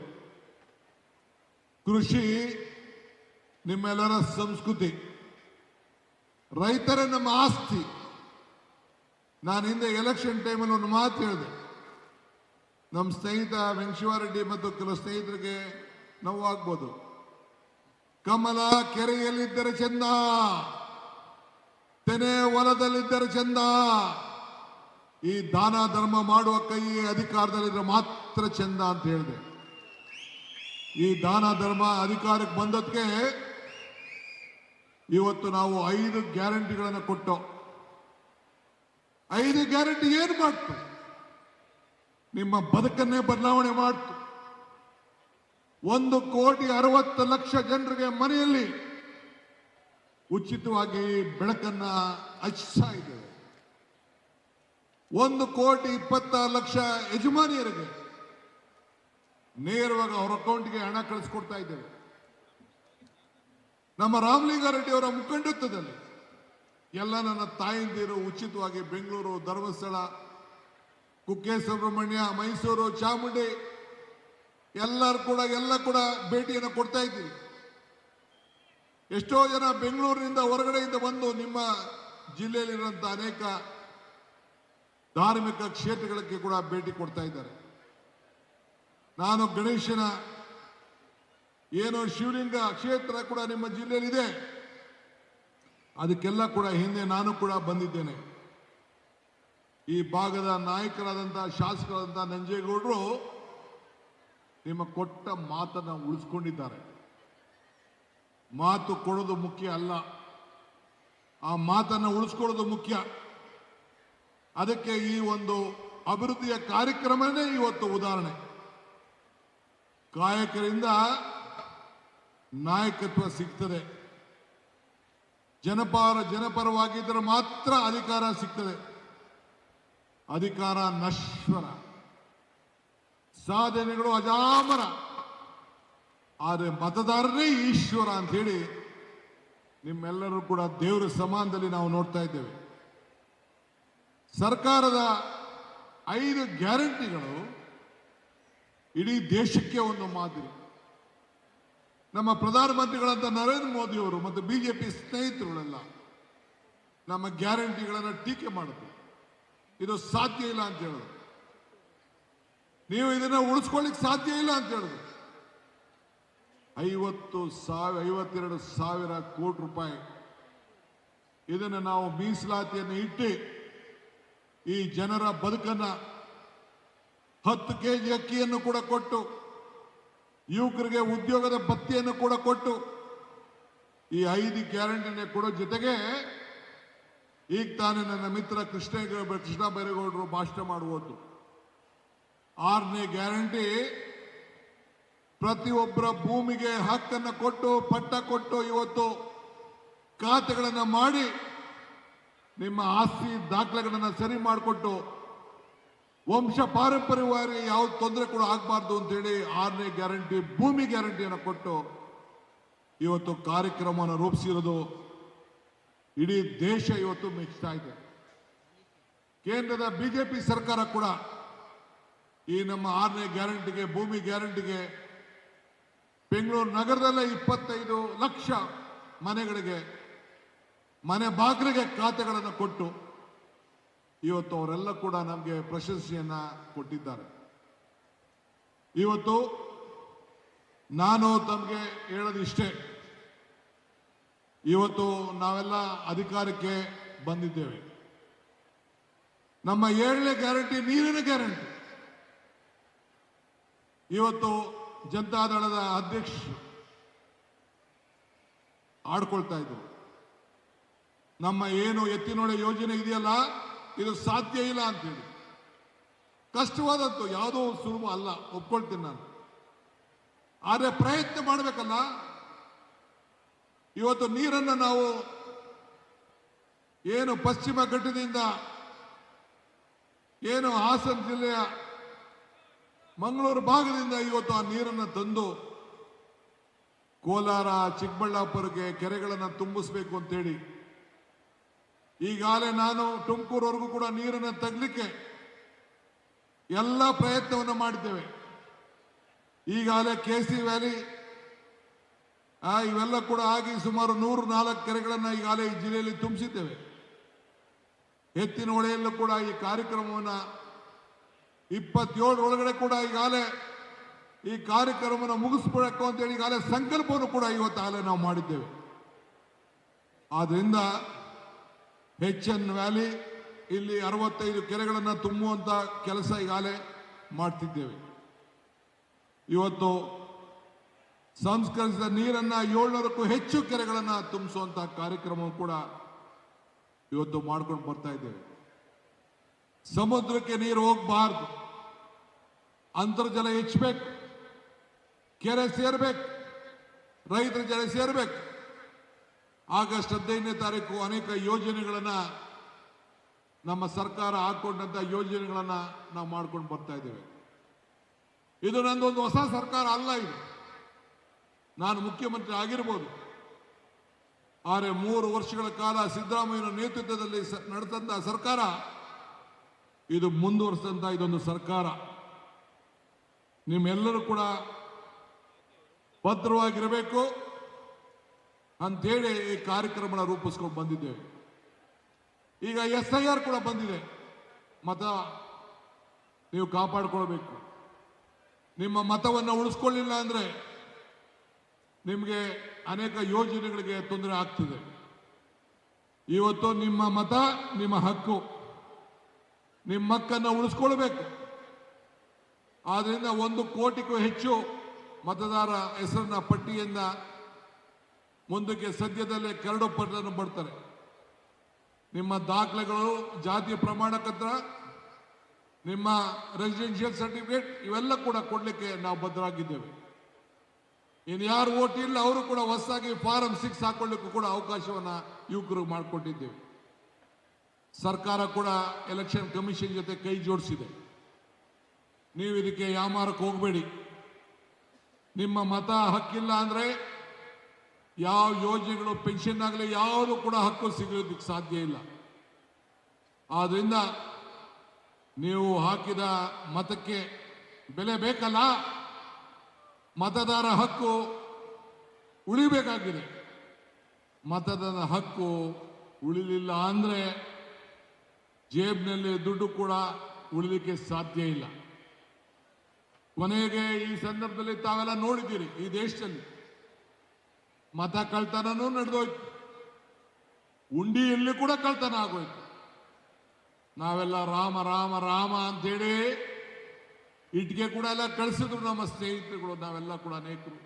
ಕೃಷಿ ನಿಮ್ಮೆಲ್ಲರ ಸಂಸ್ಕೃತಿ, ರೈತರೇ ನಮ್ಮ ಆಸ್ತಿ. ನಾನು ಹಿಂದೆ ಎಲೆಕ್ಷನ್ ಟೈಮಲ್ಲಿ ಒಂದು ಮಾತು ಹೇಳಿದೆ. ನಮ್ಮ ಸ್ನೇಹಿತ ವೆಂಕಟೇಶ್ವರರೆಡ್ಡಿ ಮತ್ತು ಕೆಲವು ಸ್ನೇಹಿತರಿಗೆ ನೋವಾಗ್ಬೋದು. ಕಮಲ ಕೆರೆಯಲ್ಲಿದ್ದರೆ ಚಂದ, ತೆನೆ ಹೊಲದಲ್ಲಿದ್ದರೆ ಚಂದ, ಈ ದಾನ ಧರ್ಮ ಮಾಡುವ ಕೈ ಅಧಿಕಾರದಲ್ಲಿದ್ರೆ ಮಾತ್ರ ಚಂದ ಅಂತ ಹೇಳಿದೆ. ಈ ದಾನ ಧರ್ಮ ಅಧಿಕಾರಕ್ಕೆ ಬಂದದಕ್ಕೆ ಇವತ್ತು ನಾವು 5 ಗ್ಯಾರಂಟಿಗಳನ್ನು ಕೊಟ್ಟು, 5 ಗ್ಯಾರಂಟಿ ಏನು ಮಾಡ್ತು? ನಿಮ್ಮ ಬದುಕನ್ನೇ ಬದಲಾವಣೆ ಮಾಡ್ತು. 1,60,00,000 ಜನರಿಗೆ ಮನೆಯಲ್ಲಿ ಉಚಿತವಾಗಿ ಬೆಳಕನ್ನ ಹಚ್ಚಿಸ್ತಾ ಇದ್ದೇವೆ. 1,26,00,000 ಯಜಮಾನಿಯರಿಗೆ ನೇರವಾಗಿ ಅವರ ಅಕೌಂಟ್ಗೆ ಹಣ ಕಳಿಸ್ಕೊಡ್ತಾ ಇದ್ದೇವೆ. ನಮ್ಮ ರಾಮಲಿಂಗಾರೆಡ್ಡಿ ಅವರ ಮುಖಂಡತ್ವದಲ್ಲಿ ಎಲ್ಲ ನನ್ನ ತಾಯಂದಿರು ಉಚಿತವಾಗಿ ಬೆಂಗಳೂರು, ಧರ್ಮಸ್ಥಳ, ಕುಕ್ಕೆ ಸುಬ್ರಹ್ಮಣ್ಯ, ಮೈಸೂರು, ಚಾಮುಂಡಿ ಎಲ್ಲ ಕೂಡ ಭೇಟಿಯನ್ನು ಕೊಡ್ತಾ ಇದ್ದೀವಿ. ಎಷ್ಟೋ ಜನ ಬೆಂಗಳೂರಿನಿಂದ ಹೊರಗಡೆಯಿಂದ ಬಂದು ನಿಮ್ಮ ಜಿಲ್ಲೆಯಲ್ಲಿರುವಂತಹ ಅನೇಕ ಧಾರ್ಮಿಕ ಕ್ಷೇತ್ರಗಳಿಗೆ ಕೂಡ ಭೇಟಿ ಕೊಡ್ತಾ ಇದ್ದಾರೆ. ನಾನು ಗಣೇಶನ ಏನು ಶಿವಲಿಂಗ ಕ್ಷೇತ್ರ ಕೂಡ ನಿಮ್ಮ ಜಿಲ್ಲೆಯಲ್ಲಿದೆ, ಅದಕ್ಕೆಲ್ಲ ಕೂಡ ಹಿಂದೆ ನಾನು ಕೂಡ ಬಂದಿದ್ದೇನೆ. ಈ ಭಾಗದ ನಾಯಕರಾದಂತಹ ಶಾಸಕರಾದಂತಹ ನಂಜೇಗೌಡರು ನಿಮ್ಮ ಕೊಟ್ಟ ಮಾತನ್ನು ಉಳಿಸ್ಕೊಂಡಿದ್ದಾರೆ. ಮಾತು ಕೊಡೋದು ಮುಖ್ಯ ಅಲ್ಲ, ಆ ಮಾತನ್ನು ಉಳಿಸ್ಕೊಳ್ಳೋದು ಮುಖ್ಯ. ಅದಕ್ಕೆ ಈ ಒಂದು ಅಭಿವೃದ್ಧಿಯ ಕಾರ್ಯಕ್ರಮನೇ ಇವತ್ತು ಉದಾಹರಣೆ. ಕಾಯಕರಿಂದ ನಾಯಕತ್ವ ಸಿಗ್ತದೆ. ಜನಪರವಾಗಿದ್ದರೆ ಮಾತ್ರ ಅಧಿಕಾರ ಸಿಗ್ತದೆ. ಅಧಿಕಾರ ನಶ್ವರ, ಸಾಧನೆಗಳು ಅಜಾಮರ, ಆದರೆ ಮತದಾರರೇ ಈಶ್ವರ ಅಂತ ಹೇಳಿ ನಿಮ್ಮೆಲ್ಲರೂ ಕೂಡ ದೇವರ ಸಮಾನದಲ್ಲಿ ನಾವು ನೋಡ್ತಾ ಇದ್ದೇವೆ. ಸರ್ಕಾರದ 5 ಗ್ಯಾರಂಟಿಗಳು ಇಡೀ ದೇಶಕ್ಕೆ ಒಂದು ಮಾದರಿ. ನಮ್ಮ ಪ್ರಧಾನಮಂತ್ರಿಗಳಂತ ನರೇಂದ್ರ ಮೋದಿ ಅವರು ಮತ್ತು ಬಿಜೆಪಿ ಸ್ನೇಹಿತರುಗಳೆಲ್ಲ ನಮ್ಮ ಗ್ಯಾರಂಟಿಗಳನ್ನು ಟೀಕೆ ಮಾಡಿದ್ರು. ಇದು ಸಾಧ್ಯ ಇಲ್ಲ ಅಂತ ಹೇಳಿದ್ರು. ನೀವು ಇದನ್ನ ಉಳಿಸ್ಕೊಳ್ಳಿಕ್ಕೆ ಸಾಧ್ಯ ಇಲ್ಲ ಅಂತ ಹೇಳಿದ್ರು. 52,000 ಕೋಟಿ ರೂಪಾಯಿ ಇದನ್ನು ನಾವು ಮೀಸಲಾತಿಯನ್ನು ಇಟ್ಟು ಈ ಜನರ ಬದುಕನ್ನ 10 ಕೆಜಿ ಅಕ್ಕಿಯನ್ನು ಕೂಡ ಕೊಟ್ಟು, ಯುವಕರಿಗೆ ಉದ್ಯೋಗದ ಭತ್ಯೆಯನ್ನು ಕೂಡ ಕೊಟ್ಟು, ಈ 5 ಗ್ಯಾರಂಟಿನ ಕೊಡೋ ಜೊತೆಗೆ ಈಗ ತಾನೇ ನನ್ನ ಮಿತ್ರ ಕೃಷ್ಣ ಬೈರೇಗೌಡರು ಭಾಷಣ ಮಾಡುವುದು 6ನೇ ಗ್ಯಾರಂಟಿ, ಪ್ರತಿಯೊಬ್ಬರ ಭೂಮಿಗೆ ಹಕ್ಕನ್ನು ಕೊಟ್ಟು, ಪಟ್ಟ ಕೊಟ್ಟು, ಇವತ್ತು ಖಾತೆಗಳನ್ನು ಮಾಡಿ, ನಿಮ್ಮ ಆಸ್ತಿ ದಾಖಲೆಗಳನ್ನು ಸರಿ ಮಾಡಿಕೊಟ್ಟು, ವಂಶ ಪಾರಂಪರ್ಯವಾಗಿ ಯಾವ ತೊಂದರೆ ಕೂಡ ಆಗಬಾರ್ದು ಅಂತೇಳಿ 6ನೇ ಗ್ಯಾರಂಟಿ, ಭೂಮಿ ಗ್ಯಾರಂಟಿಯನ್ನು ಕೊಟ್ಟು ಇವತ್ತು ಕಾರ್ಯಕ್ರಮವನ್ನು ರೂಪಿಸಿರೋದು ಇಡೀ ದೇಶ ಇವತ್ತು ಮೆಚ್ಚುತ್ತಾ ಇದೆ. ಕೇಂದ್ರದ ಬಿಜೆಪಿ ಸರ್ಕಾರ ಕೂಡ ಈ ನಮ್ಮ 6ನೇ ಗ್ಯಾರಂಟಿಗೆ, ಭೂಮಿ ಗ್ಯಾರಂಟಿಗೆ ಬೆಂಗಳೂರು ನಗರದಲ್ಲೇ 25 ಲಕ್ಷ ಮನೆಗಳಿಗೆ, ಮನೆ ಬಾಗಿಲಿಗೆ ಖಾತೆಗಳನ್ನು ಕೊಟ್ಟು ಇವತ್ತು ಅವರೆಲ್ಲ ಕೂಡ ನಮಗೆ ಪ್ರಶಂಸೆಯನ್ನ ಕೊಟ್ಟಿದ್ದಾರೆ. ಇವತ್ತು ನಾನು ತಮಗೆ ಹೇಳೋದು ಇಷ್ಟೇ, ಇವತ್ತು ನಾವೆಲ್ಲ ಅಧಿಕಾರಕ್ಕೆ ಬಂದಿದ್ದೇವೆ. ನಮ್ಮ 7ನೇ ಗ್ಯಾರಂಟಿ ನೀರಿನ ಗ್ಯಾರಂಟಿ. ಇವತ್ತು ಜನತಾದಳದ ಅಧ್ಯಕ್ಷರು ಆಡ್ಕೊಳ್ತಾ ಇದ್ರು, ನಮ್ಮ ಏನು ಎತ್ತಿನೊಳೆ ಯೋಜನೆ ಇದೆಯಲ್ಲ ಇದು ಸಾಧ್ಯ ಇಲ್ಲ ಅಂತೇಳಿ. ಕಷ್ಟವಾದದ್ದು, ಯಾವುದೋ ಸುಲಭ ಅಲ್ಲ, ಒಪ್ಕೊಳ್ತೀನಿ ನಾನು. ಆದರೆ ಪ್ರಯತ್ನ ಮಾಡಬೇಕಲ್ಲ. ಇವತ್ತು ನೀರನ್ನು ನಾವು ಏನು ಪಶ್ಚಿಮ ಘಟ್ಟದಿಂದ ಏನು ಹಾಸನ ಜಿಲ್ಲೆಯ ಮಂಗಳೂರು ಭಾಗದಿಂದ ಇವತ್ತು ಆ ನೀರನ್ನು ತಂದು ಕೋಲಾರ ಚಿಕ್ಕಬಳ್ಳಾಪುರಕ್ಕೆ ಕೆರೆಗಳನ್ನು ತುಂಬಿಸಬೇಕು ಅಂತೇಳಿ ಈಗಾಗಲೇ ನಾನು ತುಮಕೂರವರೆಗೂ ಕೂಡ ನೀರನ್ನು ತಗಲಿಕ್ಕೆ ಎಲ್ಲ ಪ್ರಯತ್ನವನ್ನು ಮಾಡಿದ್ದೇವೆ. ಈಗಾಗಲೇ ಕೆಸಿ ವ್ಯಾಲಿ ಇವೆಲ್ಲ ಕೂಡ ಆಗಿ ಸುಮಾರು 104 ಕೆರೆಗಳನ್ನು ಈಗಾಗಲೇ ಈ ಜಿಲ್ಲೆಯಲ್ಲಿ ತುಂಬಿಸಿದ್ದೇವೆ. ಎತ್ತಿನ ಹೊಳೆಯಲ್ಲೂ ಕೂಡ ಈ ಕಾರ್ಯಕ್ರಮವನ್ನು 27 ಒಳಗಡೆ ಕೂಡ ಈಗಾಗಲೇ ಈ ಕಾರ್ಯಕ್ರಮವನ್ನು ಮುಗಿಸ್ಬಿಡಬೇಕು ಅಂತೇಳಿ ಈಗಾಗಲೇ ಸಂಕಲ್ಪವನ್ನು ಕೂಡ ಇವತ್ತಾಗಲೇ ನಾವು ಮಾಡಿದ್ದೇವೆ. ಆದ್ರಿಂದ HN ವ್ಯಾಲಿ ಇಲ್ಲಿ 65 ಕೆರೆಗಳನ್ನು ತುಂಬುವಂತ ಕೆಲಸ ಈಗಾಗಲೇ ಮಾಡ್ತಿದ್ದೇವೆ. ಇವತ್ತು ಸಂಸ್ಕರಿಸಿದ ನೀರನ್ನ 700ಕ್ಕೂ ಹೆಚ್ಚು ಕೆರೆಗಳನ್ನು ತುಂಬಿಸುವಂತ ಕಾರ್ಯಕ್ರಮ ಕೂಡ ಇವತ್ತು ಮಾಡ್ಕೊಂಡು ಬರ್ತಾ ಇದ್ದೇವೆ. ಸಮುದ್ರಕ್ಕೆ ನೀರು ಹೋಗಬಾರ್ದು, ಅಂತರ್ಜಲ ಹೆಚ್ಚಬೇಕು, ಕೆರೆ ಸೇರ್ಬೇಕು, ರೈತರ ಜಲ ಸೇರ್ಬೇಕು. ಆಗಸ್ಟ್ 15ನೇ ತಾರೀಕು ಅನೇಕ ಯೋಜನೆಗಳನ್ನ ನಮ್ಮ ಸರ್ಕಾರ ಹಾಕೊಂಡಂತ ಯೋಜನೆಗಳನ್ನ ನಾವು ಮಾಡ್ಕೊಂಡು ಬರ್ತಾ ಇದ್ದೇವೆ. ಇದು ನಂದೊಂದು ಹೊಸ ಸರ್ಕಾರ ಅಲ್ಲ. ಇದು ನಾನು ಮುಖ್ಯಮಂತ್ರಿ ಆಗಿರ್ಬೋದು, ಆದರೆ 3 ವರ್ಷಗಳ ಕಾಲ ಸಿದ್ದರಾಮಯ್ಯನ ನೇತೃತ್ವದಲ್ಲಿ ನಡೆದಂತ ಸರ್ಕಾರ ಇದು ಮುಂದುವರಿಸಿದಂತ ಇದೊಂದು ಸರ್ಕಾರ. ನಿಮ್ಮೆಲ್ಲರೂ ಕೂಡ ಭದ್ರವಾಗಿರಬೇಕು ಅಂತೇಳಿ ಈ ಕಾರ್ಯಕ್ರಮನ ರೂಪಿಸ್ಕೊಂಡು ಬಂದಿದ್ದೇವೆ. ಈಗ SIR ಕೂಡ ಬಂದಿದೆ. ಮತ ನೀವು ಕಾಪಾಡಿಕೊಳ್ಬೇಕು. ನಿಮ್ಮ ಮತವನ್ನು ಉಳಿಸ್ಕೊಳ್ಳಿಲ್ಲ ಅಂದ್ರೆ ನಿಮಗೆ ಅನೇಕ ಯೋಜನೆಗಳಿಗೆ ತೊಂದರೆ ಆಗ್ತಿದೆ. ಇವತ್ತು ನಿಮ್ಮ ಮತ ನಿಮ್ಮ ಹಕ್ಕು, ನಿಮ್ಮ ಹಕ್ಕನ್ನು ಉಳಿಸ್ಕೊಳ್ಬೇಕು. ಆದ್ರಿಂದ 1 ಕೋಟಿಗೂ ಹೆಚ್ಚು ಮತದಾರ ಹೆಸರನ್ನ ಪಟ್ಟಿಯಿಂದ ಮುಂದಕ್ಕೆ ಸದ್ಯದಲ್ಲೇ ಕರಡು ಪತ್ರವನ್ನು ಬರ್ತಾರೆ. ನಿಮ್ಮ ದಾಖಲೆಗಳು, ಜಾತಿಯ ಪ್ರಮಾಣ ಪತ್ರ, ನಿಮ್ಮ ರೆಸಿಡೆನ್ಷಿಯಲ್ ಸರ್ಟಿಫಿಕೇಟ್ ಇವೆಲ್ಲ ಕೂಡ ಕೊಡ್ಲಿಕ್ಕೆ ನಾವು ಬದ್ಧರಾಗಿದ್ದೇವೆ. ಇನ್ನು ಯಾರು ಓಟ್ ಇಲ್ಲ ಅವರು ಕೂಡ ಹೊಸದಾಗಿ ಫಾರಂ 6 ಹಾಕೊಳ್ಳಿಕ್ಕೂ ಕೂಡ ಅವಕಾಶವನ್ನ ಯುವಕರಿಗೆ ಮಾಡಿಕೊಟ್ಟಿದ್ದೇವೆ. ಸರ್ಕಾರ ಕೂಡ ಎಲೆಕ್ಷನ್ ಕಮಿಷನ್ ಜೊತೆ ಕೈ ಜೋಡಿಸಿದೆ. ನೀವು ಇದಕ್ಕೆ ಯಾಮಾರಕ್ಕೆ ಹೋಗಬೇಡಿ. ನಿಮ್ಮ ಮತ ಹಕ್ಕಿಲ್ಲ ಅಂದ್ರೆ ಯಾವ ಯೋಜನೆಗಳು, ಪೆನ್ಷನ್ ಆಗಲಿ ಯಾವುದು ಕೂಡ ಹಕ್ಕು ಸಿಗೋದಕ್ಕೆ ಸಾಧ್ಯ ಇಲ್ಲ. ಆದ್ರಿಂದ ನೀವು ಹಾಕಿದ ಮತಕ್ಕೆ ಬೆಲೆ ಬೇಕಲ್ಲ. ಮತದಾರ ಹಕ್ಕು ಉಳಿಬೇಕಾಗಿದೆ. ಮತದಾರ ಹಕ್ಕು ಉಳಿಲಿಲ್ಲ ಅಂದ್ರೆ ಜೇಬ್ನಲ್ಲಿ ದುಡ್ಡು ಕೂಡ ಉಳಿಲಿಕ್ಕೆ ಸಾಧ್ಯ ಇಲ್ಲ. ಕೊನೆಗೆ ಈ ಸಂದರ್ಭದಲ್ಲಿ ತಾವೆಲ್ಲ ನೋಡಿದ್ದೀರಿ, ಈ ದೇಶದಲ್ಲಿ ಮತ ಕಳ್ತನೂ ನಡೆದೋಯ್ತು, ಉಂಡಿಯಲ್ಲಿ ಕೂಡ ಕಳ್ತನ ಆಗೋಯ್ತು. ನಾವೆಲ್ಲ ರಾಮ ರಾಮ ರಾಮ ಅಂತೇಳಿ ಇಟ್ಟಿಗೆ ಕೂಡ ಎಲ್ಲ ಕಳಿಸಿದ್ರು ನಮ್ಮ ಸ್ನೇಹಿತರುಗಳು, ನಾವೆಲ್ಲ ಕೂಡ ಅನೇಕರು.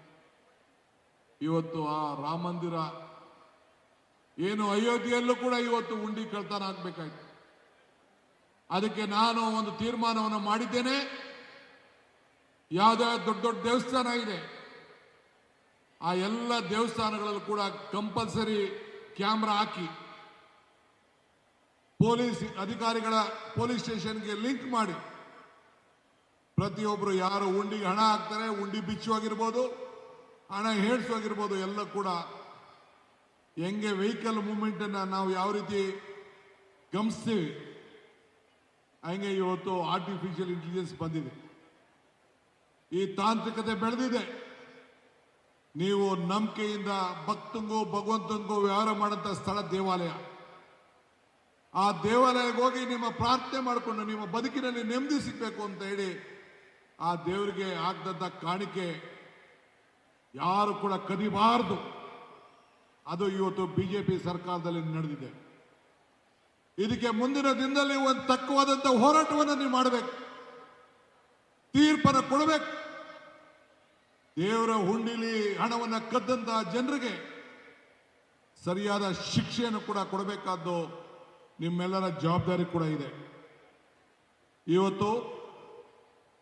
ಇವತ್ತು ಆ ರಾಮ ಮಂದಿರ ಏನು ಅಯೋಧ್ಯೆಯಲ್ಲೂ ಕೂಡ ಇವತ್ತು ಉಂಡಿ ಕಳ್ತನ ಆಗ್ಬೇಕಾಯ್ತು. ಅದಕ್ಕೆ ನಾನು ಒಂದು ತೀರ್ಮಾನವನ್ನು ಮಾಡಿದ್ದೇನೆ. ಯಾವುದೇ ದೊಡ್ಡ ದೊಡ್ಡ ದೇವಸ್ಥಾನ ಇದೆ, ಆ ಎಲ್ಲ ದೇವಸ್ಥಾನಗಳಲ್ಲೂ ಕೂಡ ಕಂಪಲ್ಸರಿ ಕ್ಯಾಮ್ರಾ ಹಾಕಿ ಪೊಲೀಸ್ ಅಧಿಕಾರಿಗಳ ಪೊಲೀಸ್ ಸ್ಟೇಷನ್ಗೆ ಲಿಂಕ್ ಮಾಡಿ ಪ್ರತಿಯೊಬ್ಬರು ಯಾರು ಉಂಡಿಗೆ ಹಣ ಹಾಕ್ತಾರೆ, ಉಂಡಿ ಬಿಚ್ಚುವಾಗಿರ್ಬೋದು, ಹಣ ಹೇಳಿಸುವಾಗಿರ್ಬೋದು, ಎಲ್ಲ ಕೂಡ ಹೆಂಗೆ ವೆಹಿಕಲ್ ಮೂವ್ಮೆಂಟ್ ಅನ್ನ ನಾವು ಯಾವ ರೀತಿ ಗಮನಿಸ್ತೀವಿ ಹಂಗೆ ಇವತ್ತು ಆರ್ಟಿಫಿಷಿಯಲ್ ಇಂಟೆಲಿಜೆನ್ಸ್ ಬಂದಿದೆ. ಈ ತಾಂತ್ರಿಕತೆ ಬೆಳೆದಿದೆ. ನೀವು ನಂಬಿಕೆಯಿಂದ ಭಕ್ತಂಗೂ ಭಗವಂತನಿಗೂ ವ್ಯವಹಾರ ಮಾಡಂತ ಸ್ಥಳ ದೇವಾಲಯ. ಆ ದೇವಾಲಯಕ್ಕೆ ಹೋಗಿ ನಿಮ್ಮ ಪ್ರಾರ್ಥನೆ ಮಾಡಿಕೊಂಡು ನಿಮ್ಮ ಬದುಕಿನಲ್ಲಿ ನೆಮ್ಮದಿ ಸಿಗಬೇಕು ಅಂತ ಹೇಳಿ ಆ ದೇವರಿಗೆ ಆಗದಂತ ಕಾಣಿಕೆ ಯಾರು ಕೂಡ ಕದಿಬಾರದು. ಅದು ಇವತ್ತು ಬಿಜೆಪಿ ಸರ್ಕಾರದಲ್ಲಿ ನಡೆದಿದೆ. ಇದಕ್ಕೆ ಮುಂದಿನ ದಿನದಲ್ಲಿ ಒಂದು ತಕ್ಕವಾದಂತ ಹೋರಾಟವನ್ನು ನೀವು ಮಾಡಬೇಕು, ತೀರ್ಪನ್ನು ಕೊಡಬೇಕು. ದೇವರ ಹುಂಡಿಲಿ ಹಣವನ್ನು ಕದ್ದಂತ ಜನರಿಗೆ ಸರಿಯಾದ ಶಿಕ್ಷೆಯನ್ನು ಕೂಡ ಕೊಡಬೇಕಾದ್ದು ನಿಮ್ಮೆಲ್ಲರ ಜವಾಬ್ದಾರಿ ಕೂಡ ಇದೆ. ಇವತ್ತು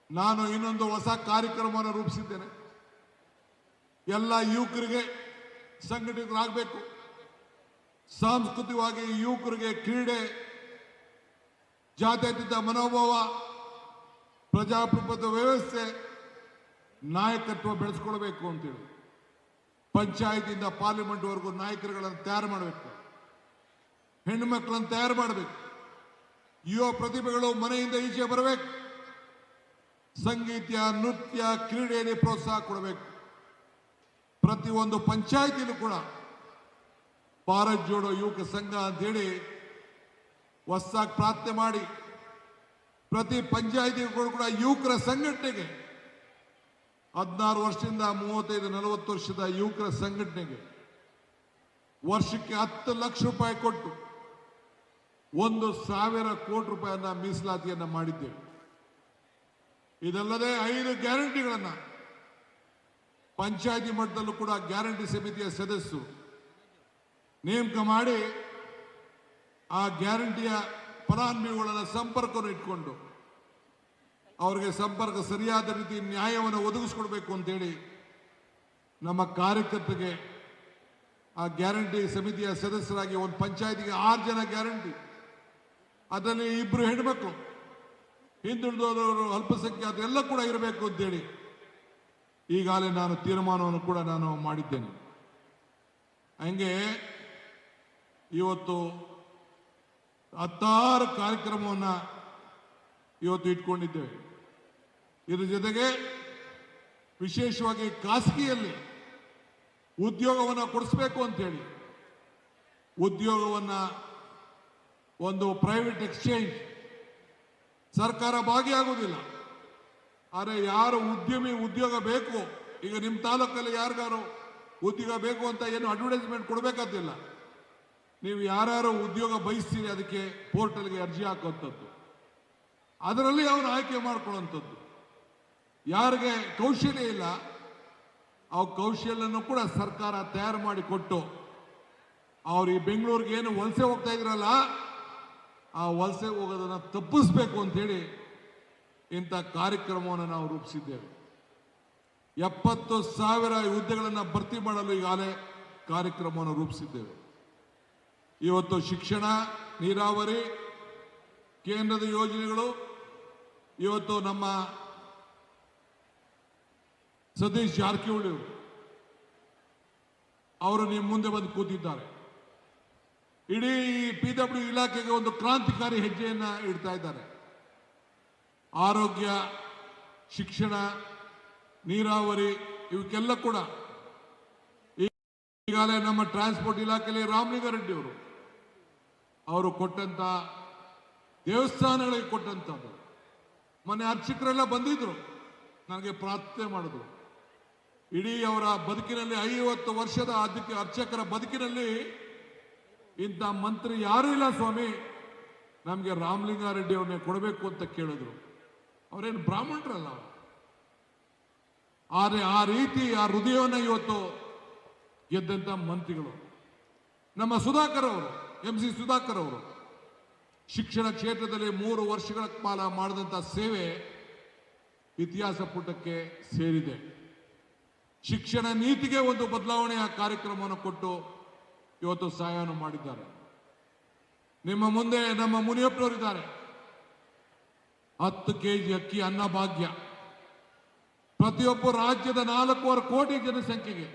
ನಾನು ಇನ್ನೊಂದು ಹೊಸ ಕಾರ್ಯಕ್ರಮವನ್ನು ರೂಪಿಸಿದ್ದೇನೆ. ಎಲ್ಲ ಯುವಕರಿಗೆ ಸಂಘಟಿತರಾಗಬೇಕು. ಸಾಂಸ್ಕೃತಿಕವಾಗಿ ಯುವಕರಿಗೆ ಕ್ರೀಡೆ, ಜಾತ್ಯತೀತ ಮನೋಭಾವ, ಪ್ರಜಾಪ್ರಭುತ್ವ ವ್ಯವಸ್ಥೆ, ನಾಯಕತ್ವ ಬೆಳೆಸ್ಕೊಳ್ಬೇಕು ಅಂತೇಳಿ ಪಂಚಾಯತಿಂದ ಪಾರ್ಲಿಮೆಂಟ್ವರೆಗೂ ನಾಯಕರುಗಳನ್ನು ತಯಾರು ಮಾಡಬೇಕು, ಹೆಣ್ಣು ಮಕ್ಕಳನ್ನು ತಯಾರು ಮಾಡಬೇಕು, ಯುವ ಪ್ರತಿಭೆಗಳು ಮನೆಯಿಂದ ಈಚೆ ಬರಬೇಕು, ಸಂಗೀತ, ನೃತ್ಯ, ಕ್ರೀಡೆಯಲ್ಲಿ ಪ್ರೋತ್ಸಾಹ ಕೊಡಬೇಕು. ಪ್ರತಿಯೊಂದು ಪಂಚಾಯತಿನೂ ಕೂಡ ಭಾರತ್ ಜೋಡೋ ಯುವಕ ಸಂಘ ಅಂತೇಳಿ ಹೊಸದಾಗಿ ಪ್ರಾರ್ಥನೆ ಮಾಡಿ ಪ್ರತಿ ಪಂಚಾಯತಿಗಳು ಕೂಡ ಯುವಕರ ಸಂಘಟನೆಗೆ 16 ವರ್ಷದಿಂದ 35-40 ವರ್ಷದ ಯುವಕರ ಸಂಘಟನೆಗೆ ವರ್ಷಕ್ಕೆ 10 ಲಕ್ಷ ರೂಪಾಯಿ ಕೊಟ್ಟು 1,000 ಕೋಟಿ ರೂಪಾಯಿಯನ್ನ ಮೀಸಲಾತಿಯನ್ನ ಮಾಡಿದ್ದೇವೆ. ಇದಲ್ಲದೆ 5 ಗ್ಯಾರಂಟಿಗಳನ್ನ ಪಂಚಾಯತಿ ಮಟ್ಟದಲ್ಲೂ ಕೂಡ ಗ್ಯಾರಂಟಿ ಸಮಿತಿಯ ಸದಸ್ಯರು ನೇಮಕ ಮಾಡಿ ಆ ಗ್ಯಾರಂಟಿಯ ಫಲಾನುಭವಿಗಳ ಸಂಪರ್ಕವನ್ನು ಇಟ್ಕೊಂಡು ಅವರಿಗೆ ಸಂಪರ್ಕ ಸರಿಯಾದ ರೀತಿ ನ್ಯಾಯವನ್ನು ಒದಗಿಸ್ಕೊಡ್ಬೇಕು ಅಂತೇಳಿ ನಮ್ಮ ಕಾರ್ಯಕರ್ತರಿಗೆ ಆ ಗ್ಯಾರಂಟಿ ಸಮಿತಿಯ ಸದಸ್ಯರಾಗಿ ಒಂದು ಪಂಚಾಯತಿಗೆ 6 ಜನ ಗ್ಯಾರಂಟಿ, ಅದರಲ್ಲಿ 2 ಹೆಣ್ಮಕ್ಳು, ಹಿಂದುಳಿದವರು, ಅಲ್ಪಸಂಖ್ಯಾತರು ಎಲ್ಲ ಕೂಡ ಇರಬೇಕು ಅಂತೇಳಿ ಈಗಾಗಲೇ ನಾನು ತೀರ್ಮಾನವನ್ನು ಕೂಡ ನಾನು ಮಾಡಿದ್ದೇನೆ. ಹಂಗೆ ಇವತ್ತು 16 ಕಾರ್ಯಕ್ರಮವನ್ನು ಇವತ್ತು ಇಟ್ಕೊಂಡಿದ್ದೇವೆ. ಇದ್ರ ಜೊತೆಗೆ ವಿಶೇಷವಾಗಿ ಖಾಸಗಿಯಲ್ಲಿ ಉದ್ಯೋಗವನ್ನು ಕೊಡಿಸ್ಬೇಕು ಅಂತೇಳಿ ಉದ್ಯೋಗವನ್ನು ಒಂದು ಪ್ರೈವೇಟ್ ಎಕ್ಸ್ಚೇಂಜ್ ಸರ್ಕಾರ ಭಾಗಿಯಾಗುವುದಿಲ್ಲ. ಆದರೆ ಯಾರು ಉದ್ಯಮಿ ಉದ್ಯೋಗ ಬೇಕು, ಈಗ ನಿಮ್ಮ ತಾಲೂಕಲ್ಲಿ ಯಾರಿಗಾರು ಉದ್ಯೋಗ ಬೇಕು ಅಂತ ಏನು ಅಡ್ವರ್ಟೈಸ್ಮೆಂಟ್ ಕೊಡಬೇಕಾದಿಲ್ಲ. ನೀವು ಯಾರ್ಯಾರು ಉದ್ಯೋಗ ಬಯಸ್ತೀರಿ ಅದಕ್ಕೆ ಪೋರ್ಟಲ್ಗೆ ಅರ್ಜಿ ಹಾಕುವಂಥದ್ದು, ಅದರಲ್ಲಿ ಅವನು ಆಯ್ಕೆ ಮಾಡ್ಕೊಳ್ಳುವಂಥದ್ದು. ಯಾರಿಗೆ ಕೌಶಲ್ಯ ಇಲ್ಲ ಆ ಕೌಶಲ್ಯನೂ ಕೂಡ ಸರ್ಕಾರ ತಯಾರು ಮಾಡಿ ಕೊಟ್ಟು ಅವ್ರು ಈ ಬೆಂಗಳೂರಿಗೆ ಏನು ವಲಸೆ ಹೋಗ್ತಾ ಇದ್ರಲ್ಲ ಆ ವಲಸೆ ಹೋಗೋದನ್ನು ತಪ್ಪಿಸ್ಬೇಕು ಅಂತೇಳಿ ಇಂಥ ಕಾರ್ಯಕ್ರಮವನ್ನು ನಾವು ರೂಪಿಸಿದ್ದೇವೆ. 70,000 ಹುದ್ದೆಗಳನ್ನು ಭರ್ತಿ ಮಾಡಲು ಈಗಾಗಲೇ ಕಾರ್ಯಕ್ರಮವನ್ನು ರೂಪಿಸಿದ್ದೇವೆ. ಇವತ್ತು ಶಿಕ್ಷಣ, ನೀರಾವರಿ, ಕೇಂದ್ರದ ಯೋಜನೆಗಳು, ಇವತ್ತು ನಮ್ಮ ಸತೀಶ್ ಜಾರಕಿಹೊಳಿ ಅವರು ನಿಮ್ಮ ಮುಂದೆ ಬಂದು ಕೂತಿದ್ದಾರೆ. ಇಡೀ PW ಇಲಾಖೆಗೆ ಒಂದು ಕ್ರಾಂತಿಕಾರಿ ಹೆಜ್ಜೆಯನ್ನ ಇಡ್ತಾ ಇದ್ದಾರೆ. ಆರೋಗ್ಯ, ಶಿಕ್ಷಣ, ನೀರಾವರಿ ಇವಕ್ಕೆಲ್ಲ ಕೂಡ ಈಗಾಗಲೇ ನಮ್ಮ ಟ್ರಾನ್ಸ್ಪೋರ್ಟ್ ಇಲಾಖೆಯಲ್ಲಿ ರಾಮಲಿಂಗಾರೆಡ್ಡಿ ಅವರು ಕೊಟ್ಟಂತ ದೇವಸ್ಥಾನಗಳಿಗೆ ಕೊಟ್ಟಂತದ್ದು. ಮೊನ್ನೆ ಅರ್ಚಕರೆಲ್ಲ ಬಂದಿದ್ರು, ನನಗೆ ಪ್ರಾರ್ಥನೆ ಮಾಡಿದ್ರು. ಇಡೀ ಅವರ ಬದುಕಿನಲ್ಲಿ 50 ವರ್ಷದ ಅರ್ಚಕರ ಬದುಕಿನಲ್ಲಿ ಇಂಥ ಮಂತ್ರಿ ಯಾರೂ ಇಲ್ಲ ಸ್ವಾಮಿ, ನಮಗೆ ರಾಮಲಿಂಗಾರೆಡ್ಡಿ ಅವ್ರನ್ನೇ ಕೊಡಬೇಕು ಅಂತ ಕೇಳಿದ್ರು. ಅವರೇನು ಬ್ರಾಹ್ಮಣರಲ್ಲ, ಆದರೆ ಆ ರೀತಿ ಆ ಹೃದಯವನ್ನು ಇವತ್ತು ಗೆದ್ದಂತ ಮಂತ್ರಿಗಳು. ನಮ್ಮ ಸುಧಾಕರ್ ಅವರು, MC ಸುಧಾಕರ್ ಅವರು ಶಿಕ್ಷಣ ಕ್ಷೇತ್ರದಲ್ಲಿ 3 ವರ್ಷಗಳ ಕಾಲ ಮಾಡಿದಂಥ ಸೇವೆ ಇತಿಹಾಸ ಪುಟಕ್ಕೆ ಸೇರಿದೆ. ಶಿಕ್ಷಣ ನೀತಿಗೆ ಒಂದು ಬದಲಾವಣೆಯ ಕಾರ್ಯಕ್ರಮವನ್ನು ಕೊಟ್ಟು ಇವತ್ತು ಸಹಾಯವನ್ನು ಮಾಡಿದ್ದಾರೆ. ನಿಮ್ಮ ಮುಂದೆ ನಮ್ಮ ಮುನಿಯಪ್ಪನವರಿದ್ದಾರೆ. 10 kg ಅಕ್ಕಿ ಅನ್ನಭಾಗ್ಯ ಪ್ರತಿಯೊಬ್ಬ ರಾಜ್ಯದ 4.25 ಕೋಟಿ ಜನಸಂಖ್ಯೆಗೆ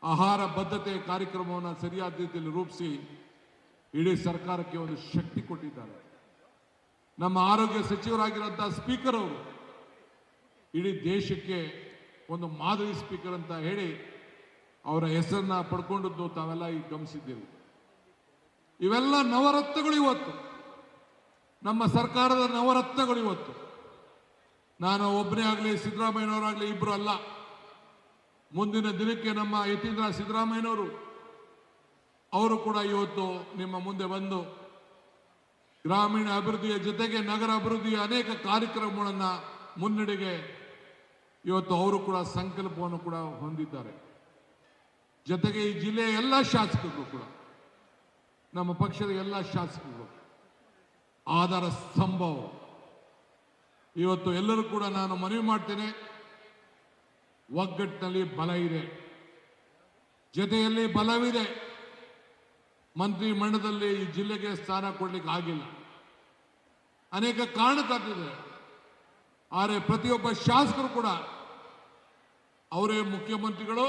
ಆಹಾರ ಬದ್ಧತೆ ಕಾರ್ಯಕ್ರಮವನ್ನು ಸರಿಯಾದ ರೀತಿಯಲ್ಲಿ ರೂಪಿಸಿ ಇಡೀ ಸರ್ಕಾರಕ್ಕೆ ಒಂದು ಶಕ್ತಿ ಕೊಟ್ಟಿದ್ದಾರೆ. ನಮ್ಮ ಆರೋಗ್ಯ ಸಚಿವರಾಗಿರುವಂತಹ ಸ್ಪೀಕರ್ ಅವರು ಇಡೀ ದೇಶಕ್ಕೆ ಒಂದು ಮಾದರಿ ಸ್ಪೀಕರ್ ಅಂತ ಹೇಳಿ ಅವರ ಹೆಸರನ್ನ ಪಡ್ಕೊಂಡದ್ದು ತಾವೆಲ್ಲ ಈಗ ಗಮನಿಸಿದ್ದೇವೆ. ಇವೆಲ್ಲ ನವರತ್ನಗಳು ಇವತ್ತು, ನಮ್ಮ ಸರ್ಕಾರದ ನವರತ್ನಗಳು ಇವತ್ತು. ನಾನು ಒಬ್ಬನೇ ಆಗಲಿ, ಸಿದ್ದರಾಮಯ್ಯನವರಾಗಲಿ ಇಬ್ಬರು ಅಲ್ಲ. ಮುಂದಿನ ದಿನಕ್ಕೆ ನಮ್ಮ ಯತೀಂದ್ರ ಸಿದ್ದರಾಮಯ್ಯನವರು ಅವರು ಕೂಡ ಇವತ್ತು ನಿಮ್ಮ ಮುಂದೆ ಬಂದು ಗ್ರಾಮೀಣ ಅಭಿವೃದ್ಧಿಯ ಜೊತೆಗೆ ನಗರ ಅಭಿವೃದ್ಧಿಯ ಅನೇಕ ಕಾರ್ಯಕ್ರಮಗಳನ್ನು ಮುನ್ನಡೆಗೆ ಇವತ್ತು ಅವರು ಕೂಡ ಸಂಕಲ್ಪವನ್ನು ಕೂಡ ಹೊಂದಿದ್ದಾರೆ. ಜೊತೆಗೆ ಈ ಜಿಲ್ಲೆಯ ಎಲ್ಲ ಶಾಸಕರು ಕೂಡ, ನಮ್ಮ ಪಕ್ಷದ ಎಲ್ಲ ಶಾಸಕರು ಆಧಾರ ಸ್ತಂಭ. ಇವತ್ತು ಎಲ್ಲರೂ ಕೂಡ ನಾನು ಮನವಿ ಮಾಡ್ತೇನೆ, ಒಗ್ಗಟ್ಟಿನಲ್ಲಿ ಬಲ ಇದೆ, ಜೊತೆಯಲ್ಲಿ ಬಲವಿದೆ. ಮಂತ್ರಿ ಮಂಡಲದಲ್ಲಿ ಈ ಜಿಲ್ಲೆಗೆ ಸ್ಥಾನ ಕೊಡ್ಲಿಕ್ಕೆ ಆಗಿಲ್ಲ. ಅನೇಕ ಕಾರಣಕ್ಕಾಗ್ತಿದೆ. ಆದರೆ ಪ್ರತಿಯೊಬ್ಬ ಶಾಸಕರು ಕೂಡ ಅವರೇ ಮುಖ್ಯಮಂತ್ರಿಗಳು,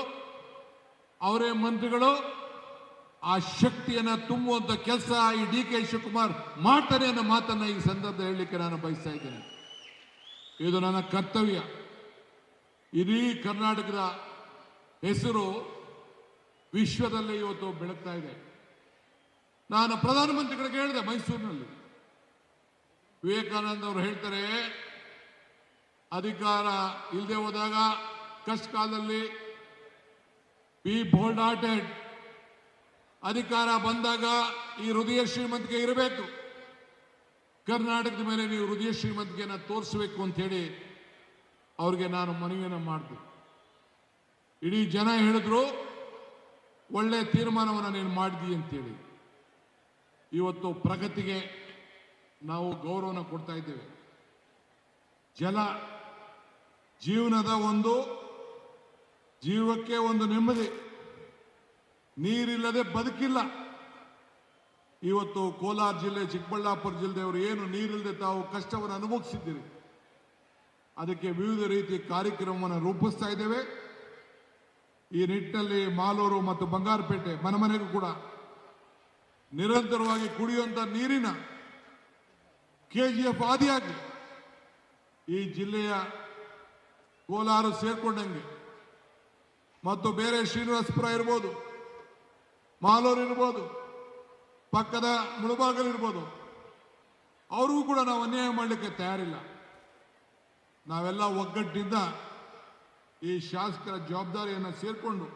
ಅವರೇ ಮಂತ್ರಿಗಳು, ಆ ಶಕ್ತಿಯನ್ನ ತುಂಬುವಂತ ಕೆಲಸ ಈ DK ಶಿವಕುಮಾರ್ ಮಾಡ್ತಾರೆ ಅನ್ನೋ ಮಾತನ್ನ ಈ ಸಂದರ್ಭದಲ್ಲಿ ಹೇಳಲಿಕ್ಕೆ ನಾನು ಬಯಸ್ತಾ ಇದ್ದೇನೆ. ಇದು ನನ್ನ ಕರ್ತವ್ಯ. ಇಡೀ ಕರ್ನಾಟಕದ ಹೆಸರು ವಿಶ್ವದಲ್ಲೇ ಇವತ್ತು ಬೆಳಗ್ತಾ ಇದೆ. ನಾನು ಪ್ರಧಾನಮಂತ್ರಿಗಳಿಗೆ ಹೇಳಿದೆ ಮೈಸೂರಿನಲ್ಲಿ, ವಿವೇಕಾನಂದ ಅವರು ಹೇಳ್ತಾರೆ, ಅಧಿಕಾರ ಇಲ್ಲದೆ ಹೋದಾಗ ಕಷ್ಟ ಕಾಲದಲ್ಲಿ ಬಿ ಬೋಲ್ಡ್ ಹಾರ್ಟೆಡ್, ಅಧಿಕಾರ ಬಂದಾಗ ಈ ಹೃದಯ ಶ್ರೀಮಂತಿಕೆ ಇರಬೇಕು, ಕರ್ನಾಟಕದ ಮೇಲೆ ನೀವು ಹೃದಯ ಶ್ರೀಮಂತಿಕೆಯನ್ನು ತೋರಿಸಬೇಕು ಅಂತ ಹೇಳಿ ಅವ್ರಿಗೆ ನಾನು ಮನವಿಯನ್ನು ಮಾಡಿದೆ. ಇಡೀ ಜನ ಹೇಳಿದ್ರು ಒಳ್ಳೆ ತೀರ್ಮಾನವನ್ನು ನೀನು ಮಾಡಿದಿ ಅಂತೇಳಿ. ಇವತ್ತು ಪ್ರಗತಿಗೆ ನಾವು ಗೌರವನ ಕೊಡ್ತಾ ಇದ್ದೇವೆ. ಜಲ ಜೀವನದ ಜೀವಕ್ಕೆ ಒಂದು ನೆಮ್ಮದಿ. ನೀರಿಲ್ಲದೆ ಬದುಕಿಲ್ಲ. ಇವತ್ತು ಕೋಲಾರ ಜಿಲ್ಲೆ, ಚಿಕ್ಕಬಳ್ಳಾಪುರ ಜಿಲ್ಲೆಯವರು ಏನು ನೀರಿಲ್ಲದೆ ತಾವು ಕಷ್ಟವನ್ನು ಅನುಭವಿಸಿದ್ದೀರಿ, ಅದಕ್ಕೆ ವಿವಿಧ ರೀತಿಯ ಕಾರ್ಯಕ್ರಮವನ್ನು ರೂಪಿಸ್ತಾ ಇದ್ದೇವೆ. ಈ ನಿಟ್ಟಿನಲ್ಲಿ ಮಾಲೂರು ಮತ್ತು ಬಂಗಾರಪೇಟೆ ಮನೆಗೂ ಕೂಡ ನಿರಂತರವಾಗಿ ಕುಡಿಯುವಂತ ನೀರಿನ KGF ಆದಿಯಾಗಿ ಈ ಜಿಲ್ಲೆಯ ಕೋಲಾರ ಸೇರ್ಕೊಂಡಂಗೆ ಮತ್ತು ಬೇರೆ ಶ್ರೀನಿವಾಸಪುರ ಇರ್ಬೋದು, ಮಾಲೂರು ಇರ್ಬೋದು, ಪಕ್ಕದ ಮುಳಬಾಗಲ್ ಇರ್ಬೋದು, ಅವ್ರಿಗೂ ಕೂಡ ನಾವು ಅನ್ಯಾಯ ಮಾಡಲಿಕ್ಕೆ ತಯಾರಿಲ್ಲ. ನಾವೆಲ್ಲ ಒಗ್ಗಟ್ಟಿನಿಂದ ಈ ಶಾಸಕರ ಜವಾಬ್ದಾರಿಯನ್ನು ಸೇರಿಕೊಂಡು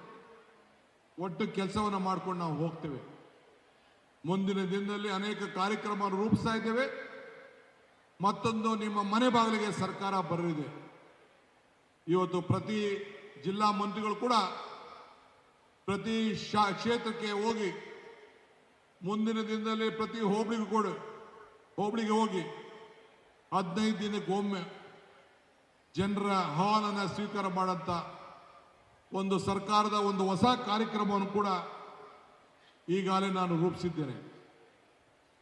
ಒಟ್ಟು ಕೆಲಸವನ್ನು ಮಾಡ್ಕೊಂಡು ನಾವು ಹೋಗ್ತೇವೆ. ಮುಂದಿನ ದಿನದಲ್ಲಿ ಅನೇಕ ಕಾರ್ಯಕ್ರಮವನ್ನು ರೂಪಿಸ್ತಾ ಇದ್ದೇವೆ. ಮತ್ತೊಂದು, ನಿಮ್ಮ ಮನೆ ಬಾಗಿಲಿಗೆ ಸರ್ಕಾರ ಬರಲಿದೆ. ಇವತ್ತು ಪ್ರತಿ ಜಿಲ್ಲಾ ಮಂತ್ರಿಗಳು ಕೂಡ ಪ್ರತಿ ಕ್ಷೇತ್ರಕ್ಕೆ ಹೋಗಿ ಮುಂದಿನ ದಿನದಲ್ಲಿ ಪ್ರತಿ ಹೋಬಳಿಗೆ ಹೋಗಿ 15 ದಿನಕ್ಕೊಮ್ಮೆ ಜನರ ಅಹವಾಲನ್ನು ಸ್ವೀಕಾರ ಮಾಡಂತ ಒಂದು ಸರ್ಕಾರದ ಒಂದು ಹೊಸ ಕಾರ್ಯಕ್ರಮವನ್ನು ಕೂಡ ಈಗಾಗಲೇ ನಾನು ರೂಪಿಸಿದ್ದೇನೆ.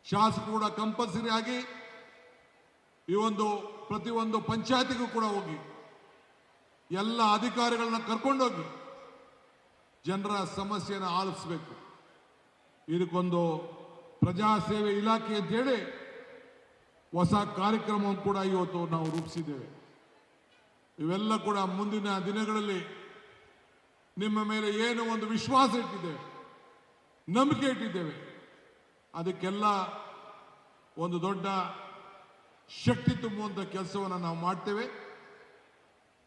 ಶಾಸಕರು ಕೂಡ ಕಂಪಲ್ಸರಿ ಆಗಿ ಈ ಪ್ರತಿಯೊಂದು ಪಂಚಾಯತಿಗೂ ಕೂಡ ಹೋಗಿ ಎಲ್ಲ ಅಧಿಕಾರಿಗಳನ್ನ ಕರ್ಕೊಂಡೋಗಿ ಜನರ ಸಮಸ್ಯೆಯನ್ನು ಆಲಿಸಬೇಕು. ಇದಕ್ಕೊಂದು ಪ್ರಜಾಸೇವೆ ಇಲಾಖೆ ಅಂತೇಳಿ ಹೊಸ ಕಾರ್ಯಕ್ರಮವನ್ನು ಕೂಡ ಇವತ್ತು ನಾವು ರೂಪಿಸಿದ್ದೇವೆ. ಇವೆಲ್ಲ ಕೂಡ ಮುಂದಿನ ದಿನಗಳಲ್ಲಿ ನಿಮ್ಮ ಮೇಲೆ ಏನು ಒಂದು ವಿಶ್ವಾಸ ಇಟ್ಟಿದ್ದೇವೆ, ನಂಬಿಕೆ ಇಟ್ಟಿದ್ದೇವೆ, ಅದಕ್ಕೆಲ್ಲ ಒಂದು ದೊಡ್ಡ ಶಕ್ತಿ ತುಂಬುವಂಥ ಕೆಲಸವನ್ನು ನಾವು ಮಾಡ್ತೇವೆ.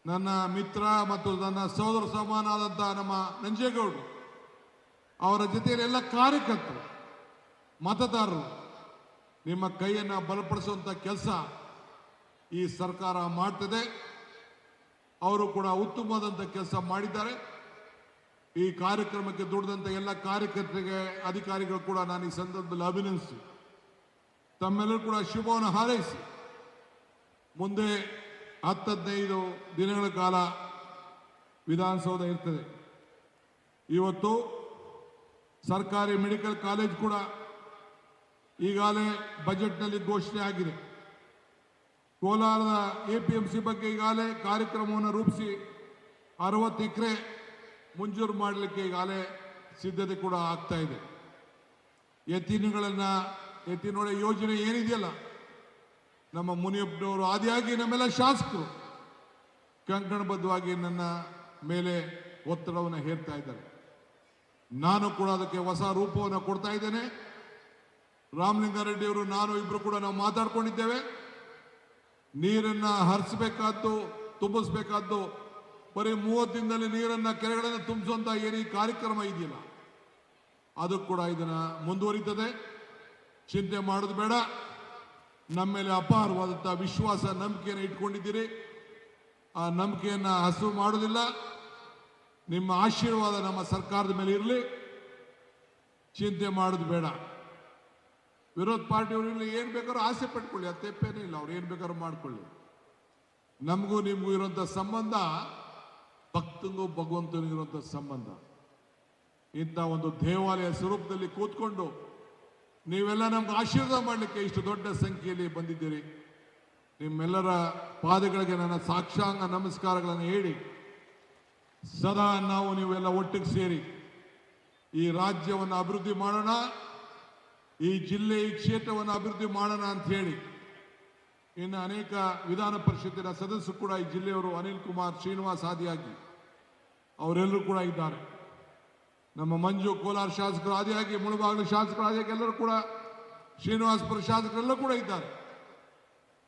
ನನ್ನ ಮಿತ್ರ ಮತ್ತು ನನ್ನ ಸೋದರ ಸಮಾನಾದಂಥ ನಮ್ಮ ನಂಜೇಗೌಡರು ಅವರ ಜೊತೆಯಲ್ಲಿ ಎಲ್ಲ ಕಾರ್ಯಕರ್ತರು, ಮತದಾರರು ನಿಮ್ಮ ಕೈಯನ್ನು ಬಲಪಡಿಸುವಂಥ ಕೆಲಸ ಈ ಸರ್ಕಾರ ಮಾಡ್ತದೆ. ಅವರು ಕೂಡ ಉತ್ತಮವಾದಂಥ ಕೆಲಸ ಮಾಡಿದ್ದಾರೆ. ಈ ಕಾರ್ಯಕ್ರಮಕ್ಕೆ ದುಡಿದಂಥ ಎಲ್ಲ ಕಾರ್ಯಕರ್ತರಿಗೆ, ಅಧಿಕಾರಿಗಳು ಕೂಡ ನಾನು ಈ ಸಂದರ್ಭದಲ್ಲಿ ಅಭಿನಂದಿಸಿ ತಮ್ಮೆಲ್ಲರೂ ಕೂಡ ಶುಭವನ್ನು ಹಾರೈಸಿ ಮುಂದೆ 10-15 ದಿನಗಳ ಕಾಲ ವಿಧಾನಸೌಧ ಇರ್ತದೆ. ಇವತ್ತು ಸರ್ಕಾರಿ ಮೆಡಿಕಲ್ ಕಾಲೇಜ್ ಕೂಡ ಈಗಾಗಲೇ ಬಜೆಟ್ನಲ್ಲಿ ಘೋಷಣೆ ಆಗಿದೆ. ಕೋಲಾರದ APMC ಬಗ್ಗೆ ಈಗಾಗಲೇ ಕಾರ್ಯಕ್ರಮವನ್ನು ರೂಪಿಸಿ 60 ಎಕರೆ ಮಂಜೂರು ಮಾಡಲಿಕ್ಕೆ ಈಗಾಗಲೇ ಸಿದ್ಧತೆ ಕೂಡ ಆಗ್ತಾ ಇದೆ. ಎತ್ತಿನೊಳ ಯೋಜನೆ ಏನಿದೆಯಲ್ಲ, ನಮ್ಮ ಮುನಿಯಪ್ಪನವರು ಆದಿಯಾಗಿ ನಮ್ಮೆಲ್ಲ ಶಾಸಕರು ಕಂಕಣಬದ್ಧವಾಗಿ ನನ್ನ ಮೇಲೆ ಒತ್ತಡವನ್ನು ಹೇರ್ತಾ ಇದ್ದಾರೆ. ನಾನು ಕೂಡ ಅದಕ್ಕೆ ಹೊಸ ರೂಪವನ್ನು ಕೊಡ್ತಾ ಇದ್ದೇನೆ. ರಾಮಲಿಂಗಾರೆಡ್ಡಿ ಅವರು ನಾನು ಇಬ್ರು ಕೂಡ ನಾವು ಮಾತಾಡ್ಕೊಂಡಿದ್ದೇವೆ. ನೀರನ್ನ ಹರಿಸಬೇಕಾದ್ದು, ತುಂಬಿಸ್ಬೇಕಾದ್ದು, ಬರೀ 30 ದಿನದಲ್ಲಿ ನೀರನ್ನ ಕೆರೆಗಳನ್ನು ತುಂಬಿಸುವಂತ ಏನು ಈ ಕಾರ್ಯಕ್ರಮ ಇದೆಯಲ್ಲ, ಅದು ಕೂಡ ಇದನ್ನ ಮುಂದುವರಿತದೆ. ಚಿಂತೆ ಮಾಡೋದು ಬೇಡ. ನಮ್ಮ ಮೇಲೆ ಅಪಾರವಾದಂಥ ವಿಶ್ವಾಸ, ನಂಬಿಕೆಯನ್ನು ಇಟ್ಕೊಂಡಿದ್ದೀರಿ. ಆ ನಂಬಿಕೆಯನ್ನ ಹಸು ಮಾಡೋದಿಲ್ಲ. ನಿಮ್ಮ ಆಶೀರ್ವಾದ ನಮ್ಮ ಸರ್ಕಾರದ ಮೇಲೆ ಇರಲಿ. ಚಿಂತೆ ಮಾಡೋದು ಬೇಡ. ವಿರೋಧ ಪಾರ್ಟಿಯವರು ಏನು ಬೇಕಾದ್ರೂ ಆಸೆ ಪಟ್ಕೊಳ್ಳಿ, ಅದು ತಪ್ಪೇನೇ ಇಲ್ಲ. ಅವ್ರು ಏನು ಬೇಕಾದ್ರೂ ಮಾಡ್ಕೊಳ್ಳಿ. ನಮಗೂ ನಿಮಗೂ ಇರುವಂಥ ಸಂಬಂಧ ಭಕ್ತನಿಗೂ ಭಗವಂತನಿಗಿರುವಂಥ ಸಂಬಂಧ. ಇಂಥ ಒಂದು ದೇವಾಲಯ ಸ್ವರೂಪದಲ್ಲಿ ಕೂತ್ಕೊಂಡು ನೀವೆಲ್ಲ ನಮ್ಗೆ ಆಶೀರ್ವಾದ ಮಾಡಲಿಕ್ಕೆ ಇಷ್ಟು ದೊಡ್ಡ ಸಂಖ್ಯೆಯಲ್ಲಿ ಬಂದಿದ್ದೀರಿ. ನಿಮ್ಮೆಲ್ಲರ ಪಾದಗಳಿಗೆ ನನ್ನ ಸಾಕ್ಷಾಂಗ ನಮಸ್ಕಾರಗಳನ್ನು ಹೇಳಿ, ಸದಾ ನಾವು ನೀವೆಲ್ಲ ಒಟ್ಟಿಗೆ ಸೇರಿ ಈ ರಾಜ್ಯವನ್ನು ಅಭಿವೃದ್ಧಿ ಮಾಡೋಣ, ಈ ಜಿಲ್ಲೆ ಈ ಕ್ಷೇತ್ರವನ್ನು ಅಭಿವೃದ್ಧಿ ಮಾಡೋಣ ಅಂತ ಹೇಳಿ ಇನ್ನು ಅನೇಕ ವಿಧಾನ ಪರಿಷತ್ತಿನ ಸದಸ್ಯರು ಕೂಡ ಈ ಜಿಲ್ಲೆಯವರು ಅನಿಲ್ ಕುಮಾರ್, ಶ್ರೀನಿವಾಸ್ ಆದಿಯಾಗಿ ಅವರೆಲ್ಲರೂ ಕೂಡ ಇದ್ದಾರೆ. ನಮ್ಮ ಮಂಜು ಕೋಲಾರ ಶಾಸಕರು ಆದಿಯಾಗಿ, ಮುಳಬಾಗಿಲು ಶಾಸಕರು ಆದಿಯಾಗಿ ಎಲ್ಲರೂ ಕೂಡ, ಶ್ರೀನಿವಾಸಪುರ ಶಾಸಕರೆಲ್ಲರೂ ಕೂಡ ಇದ್ದಾರೆ.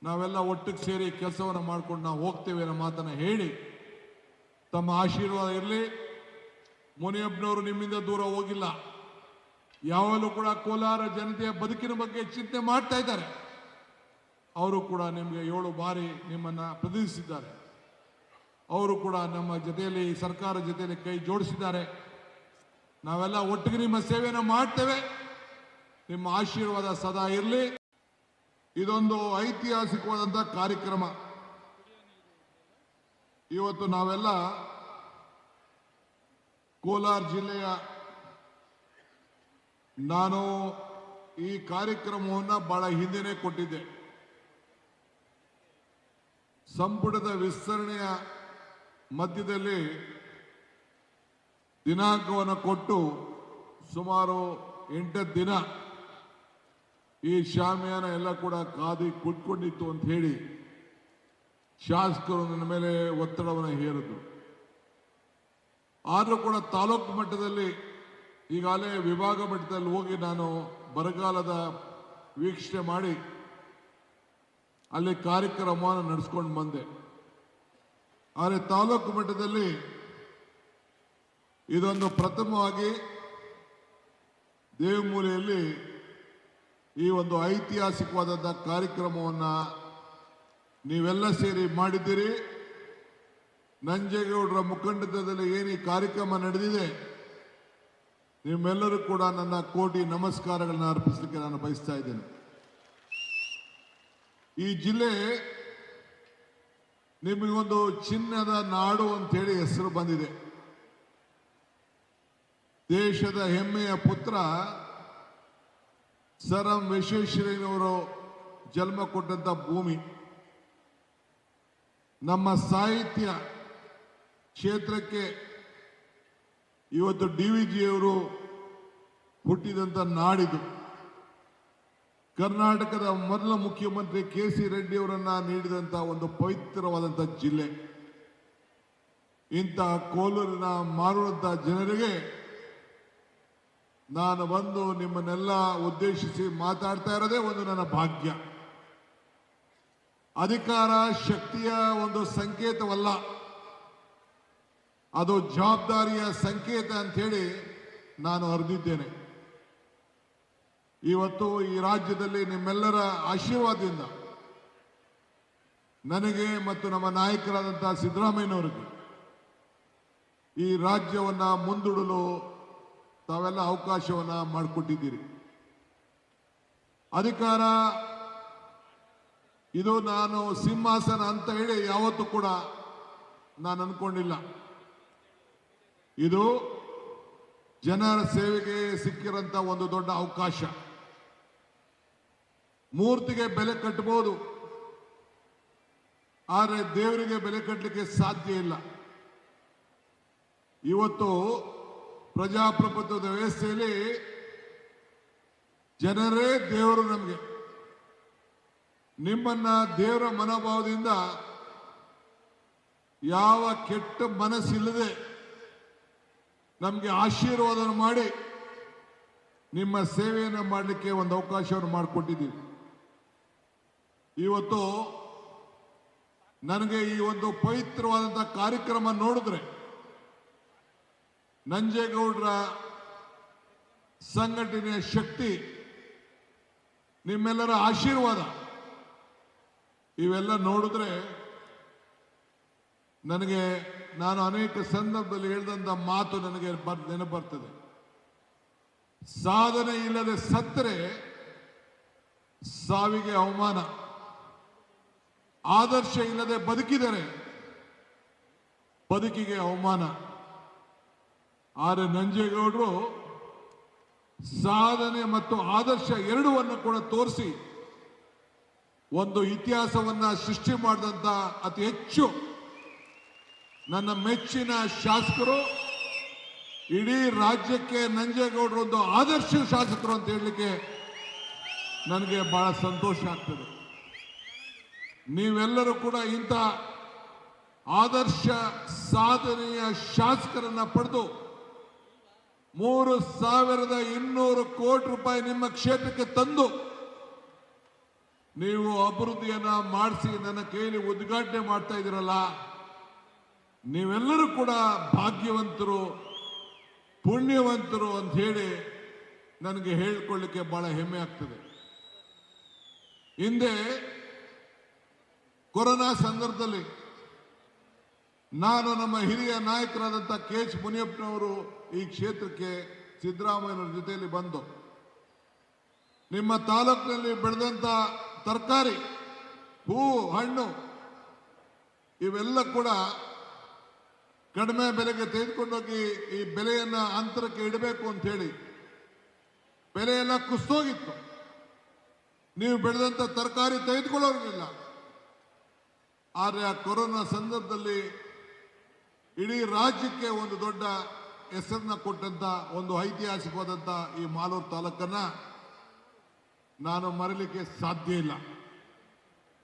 ನಾವೆಲ್ಲ ಒಟ್ಟಿಗೆ ಸೇರಿ ಕೆಲಸವನ್ನು ಮಾಡ್ಕೊಂಡು ನಾವು ಹೋಗ್ತೇವೆ ಅನ್ನೋ ಮಾತನ್ನ ಹೇಳಿ ತಮ್ಮ ಆಶೀರ್ವಾದ ಇರಲಿ. ಮುನಿಯಪ್ಪನವರು ನಿಮ್ಮಿಂದ ದೂರ ಹೋಗಿಲ್ಲ. ಯಾವಾಗಲೂ ಕೂಡ ಕೋಲಾರ ಜನತೆಯ ಬದುಕಿನ ಬಗ್ಗೆ ಚಿಂತೆ ಮಾಡ್ತಾ ಇದ್ದಾರೆ. ಅವರು ಕೂಡ ನಿಮಗೆ 7 ಬಾರಿ ನಿಮ್ಮನ್ನ ಪ್ರತಿನಿಧಿಸಿದ್ದಾರೆ. ಅವರು ಕೂಡ ನಮ್ಮ ಜೊತೆಯಲ್ಲಿ, ಸರ್ಕಾರ ಜೊತೆಯಲ್ಲಿ ಕೈ ಜೋಡಿಸಿದ್ದಾರೆ. ನಾವೆಲ್ಲ ಒಟ್ಟಿಗೆ ನಿಮ್ಮ ಸೇವೆಯನ್ನು ಮಾಡ್ತೇವೆ. ನಿಮ್ಮ ಆಶೀರ್ವಾದ ಸದಾ ಇರಲಿ. ಇದೊಂದು ಐತಿಹಾಸಿಕವಾದಂಥ ಕಾರ್ಯಕ್ರಮ. ಇವತ್ತು ನಾವೆಲ್ಲ ಕೋಲಾರ ಜಿಲ್ಲೆಯ, ನಾನು ಈ ಕಾರ್ಯಕ್ರಮವನ್ನು ಬಹಳ ಹಿಂದೆನೇ ಕೊಟ್ಟಿದ್ದೆ. ಸಂಪುಟದ ವಿಸ್ತರಣೆಯ ಮಧ್ಯದಲ್ಲಿ ದಿನಾಂಕವನ್ನು ಕೊಟ್ಟು ಸುಮಾರು 8 ದಿನ ಈ ಶಾಮಿಯಾನ ಎಲ್ಲ ಕೂಡ ಕಾದಿ ಕುಟ್ಕೊಂಡಿತ್ತು ಅಂತ ಹೇಳಿ ಶಾಸಕರು ನನ್ನ ಮೇಲೆ ಒತ್ತಡವನ್ನು ಹೇರಿದ್ರು. ಆದರೂ ಕೂಡ ತಾಲೂಕು ಮಟ್ಟದಲ್ಲಿ ಈಗಾಗಲೇ ವಿಭಾಗ ಮಟ್ಟದಲ್ಲಿ ಹೋಗಿ ನಾನು ಬರಗಾಲದ ವೀಕ್ಷಣೆ ಮಾಡಿ ಅಲ್ಲಿ ಕಾರ್ಯಕ್ರಮವನ್ನು ನಡೆಸ್ಕೊಂಡು ಬಂದೆ. ಆದರೆ ತಾಲೂಕು ಮಟ್ಟದಲ್ಲಿ ಇದೊಂದು ಪ್ರಥಮವಾಗಿ ದೇವಮೂಲೆಯಲ್ಲಿ ಈ ಒಂದು ಐತಿಹಾಸಿಕವಾದಂಥ ಕಾರ್ಯಕ್ರಮವನ್ನು ನೀವೆಲ್ಲ ಸೇರಿ ಮಾಡಿದ್ದೀರಿ. ನಂಜೇಗೌಡರ ಮುಖಂಡತ್ವದಲ್ಲಿ ಏನು ಈ ಕಾರ್ಯಕ್ರಮ ನಡೆದಿದೆ, ನಿಮ್ಮೆಲ್ಲರೂ ಕೂಡ ನನ್ನ ಕೋಟಿ ನಮಸ್ಕಾರಗಳನ್ನ ಅರ್ಪಿಸಲಿಕ್ಕೆ ನಾನು ಬಯಸ್ತಾ ಇದ್ದೇನೆ. ಈ ಜಿಲ್ಲೆ ನಿಮಗೊಂದು ಚಿನ್ನದ ನಾಡು ಅಂತೇಳಿ ಹೆಸರು ಬಂದಿದೆ. ದೇಶದ ಹೆಮ್ಮೆಯ ಪುತ್ರ ಸರ್ ಎಂ ವಿಶ್ವೇಶ್ವರಯ್ಯನವರು ಜನ್ಮ ಕೊಟ್ಟಂತ ಭೂಮಿ. ನಮ್ಮ ಸಾಹಿತ್ಯ ಕ್ಷೇತ್ರಕ್ಕೆ ಇವತ್ತು DVಜಿಯವರು ಹುಟ್ಟಿದಂಥ ನಾಡಿದು. ಕರ್ನಾಟಕದ ಮೊದಲ ಮುಖ್ಯಮಂತ್ರಿ KC ರೆಡ್ಡಿಯವರನ್ನ ನೀಡಿದಂಥ ಒಂದು ಪವಿತ್ರವಾದಂಥ ಜಿಲ್ಲೆ. ಇಂಥ ಕೋಲೂರಿನ ಮಾರುವಂಥ ಜನರಿಗೆ ನಾನು ಬಂದು ನಿಮ್ಮನ್ನೆಲ್ಲ ಉದ್ದೇಶಿಸಿ ಮಾತಾಡ್ತಾ ಇರೋದೇ ಒಂದು ನನ್ನ ಭಾಗ್ಯ. ಅಧಿಕಾರ ಶಕ್ತಿಯ ಒಂದು ಸಂಕೇತವಲ್ಲ, ಅದು ಜವಾಬ್ದಾರಿಯ ಸಂಕೇತ ಅಂತ ಹೇಳಿ ನಾನು ಅರಿದಿದ್ದೇನೆ. ಇವತ್ತು ಈ ರಾಜ್ಯದಲ್ಲಿ ನಿಮ್ಮೆಲ್ಲರ ಆಶೀರ್ವಾದದಿಂದ ನನಗೆ ಮತ್ತು ನಮ್ಮ ನಾಯಕರಾದಂತಹ ಸಿದ್ದರಾಮಯ್ಯನವರಿಗೆ ಈ ರಾಜ್ಯವನ್ನ ಮುಂದೂಡಲು ತಾವೆಲ್ಲ ಅವಕಾಶವನ್ನ ಮಾಡಿಕೊಟ್ಟಿದ್ದೀರಿ. ಅಧಿಕಾರ ಇದು ನಾನು ಸಿಂಹಾಸನ ಅಂತ ಹೇಳಿ ಯಾವತ್ತೂ ಕೂಡ ನಾನು ಅನ್ಕೊಂಡಿಲ್ಲ. ಇದು ಜನರ ಸೇವೆಗೆ ಸಿಕ್ಕಿರಂತ ಒಂದು ದೊಡ್ಡ ಅವಕಾಶ. ಮೂರ್ತಿಗೆ ಬೆಲೆ ಕಟ್ಟಬಹುದು, ಆದರೆ ದೇವರಿಗೆ ಬೆಲೆ ಕಟ್ಟಲಿಕ್ಕೆ ಸಾಧ್ಯ ಇಲ್ಲ. ಇವತ್ತು ಪ್ರಜಾಪ್ರಭುತ್ವದ ವ್ಯವಸ್ಥೆಯಲ್ಲಿ ಜನರೇ ದೇವರು. ನಮಗೆ ನಿಮ್ಮನ್ನ ದೇವರ ಮನೋಭಾವದಿಂದ ಯಾವ ಕೆಟ್ಟ ಮನಸ್ಸಿಲ್ಲದೆ ನಮಗೆ ಆಶೀರ್ವಾದ ಮಾಡಿ ನಿಮ್ಮ ಸೇವೆಯನ್ನು ಮಾಡಲಿಕ್ಕೆ ಒಂದು ಅವಕಾಶವನ್ನು ಮಾಡಿಕೊಟ್ಟಿದ್ದೀವಿ. ಇವತ್ತು ನನಗೆ ಈ ಒಂದು ಪವಿತ್ರವಾದಂಥ ಕಾರ್ಯಕ್ರಮ ನೋಡಿದ್ರೆ ನಂಜೇಗೌಡರ ಸಂಘಟನೆಯ ಶಕ್ತಿ, ನಿಮ್ಮೆಲ್ಲರ ಆಶೀರ್ವಾದ ಇವೆಲ್ಲ ನೋಡಿದ್ರೆ ನನಗೆ, ನಾನು ಅನೇಕ ಸಂದರ್ಭದಲ್ಲಿ ಹೇಳಿದಂಥ ಮಾತು ನನಗೆ ನೆನಪು ಬರ್ತದೆ. ಸಾಧನೆ ಇಲ್ಲದೆ ಸತ್ತರೆ ಸಾವಿಗೆ ಅವಮಾನ, ಆದರ್ಶ ಇಲ್ಲದೆ ಬದುಕಿದರೆ ಬದುಕಿಗೆ ಅವಮಾನ. ಆದರೆ ನಂಜೇಗೌಡರು ಸಾಧನೆ ಮತ್ತು ಆದರ್ಶ ಎರಡವನ್ನು ಕೂಡ ತೋರಿಸಿ ಒಂದು ಇತಿಹಾಸವನ್ನ ಸೃಷ್ಟಿ ಮಾಡಿದಂತ ಅತಿ ಹೆಚ್ಚು ನನ್ನ ಮೆಚ್ಚಿನ ಶಾಸಕರು, ಇಡೀ ರಾಜ್ಯಕ್ಕೆ ನಂಜೇಗೌಡರು ಒಂದು ಆದರ್ಶ ಶಾಸಕರು ಅಂತ ಹೇಳಲಿಕ್ಕೆ ನನಗೆ ಬಹಳ ಸಂತೋಷ ಆಗ್ತದೆ. ನೀವೆಲ್ಲರೂ ಕೂಡ ಇಂಥ ಆದರ್ಶ ಸಾಧನೆಯ ಶಾಸಕರನ್ನ ಪಡೆದು 3,200 ಕೋಟಿ ರೂಪಾಯಿ ನಿಮ್ಮ ಕ್ಷೇತ್ರಕ್ಕೆ ತಂದು ನೀವು ಅಭಿವೃದ್ಧಿಯನ್ನ ಮಾಡಿಸಿ ನನ್ನ ಕೈಯಲ್ಲಿ ಉದ್ಘಾಟನೆ ಮಾಡ್ತಾ ಇದ್ದೀರಲ್ಲ, ನೀವೆಲ್ಲರೂ ಕೂಡ ಭಾಗ್ಯವಂತರು, ಪುಣ್ಯವಂತರು ಅಂತ ಹೇಳಿ ನನಗೆ ಹೇಳಿಕೊಳ್ಳಿಕ್ಕೆ ಬಹಳ ಹೆಮ್ಮೆ ಆಗ್ತದೆ. ಹಿಂದೆ ಕೊರೋನಾ ಸಂದರ್ಭದಲ್ಲಿ ನಾನು ನಮ್ಮ ಹಿರಿಯ ನಾಯಕರಾದಂಥ KH ಮುನಿಯಪ್ಪನವರು ಈ ಕ್ಷೇತ್ರಕ್ಕೆ ಸಿದ್ದರಾಮಯ್ಯನವರ ಜೊತೆಯಲ್ಲಿ ಬಂದು ನಿಮ್ಮ ತಾಲೂಕಿನಲ್ಲಿ ಬೆಳೆದಂತ ತರಕಾರಿ, ಹೂವು, ಹಣ್ಣು ಇವೆಲ್ಲ ಕೂಡ ಕಡಿಮೆ ಬೆಲೆಗೆ ತೆಗೆದುಕೊಂಡೋಗಿ ಈ ಬೆಲೆಯನ್ನ ಅಂತರಕ್ಕೆ ಇಡಬೇಕು ಅಂತ ಹೇಳಿ ಬೆಲೆಯೆಲ್ಲ ಕುಸಿದೋಗಿತ್ತು. ನೀವು ಬೆಳೆದಂತ ತರಕಾರಿ ತೆಗೆದುಕೊಳ್ಳೋರಿಲ್ಲ. ಆದರೆ ಆ ಕೊರೋನಾ ಸಂದರ್ಭದಲ್ಲಿ ಇಡೀ ರಾಜ್ಯಕ್ಕೆ ಒಂದು ದೊಡ್ಡ ಹೆಸರನ್ನ ಕೊಟ್ಟಂತ ಒಂದು ಐತಿಹಾಸಿಕವಾದಂತ ಈ ಮಾಲೂರು ತಾಲೂಕನ್ನ ನಾನು ಮರೀಲಿಕ್ಕೆ ಸಾಧ್ಯ ಇಲ್ಲ.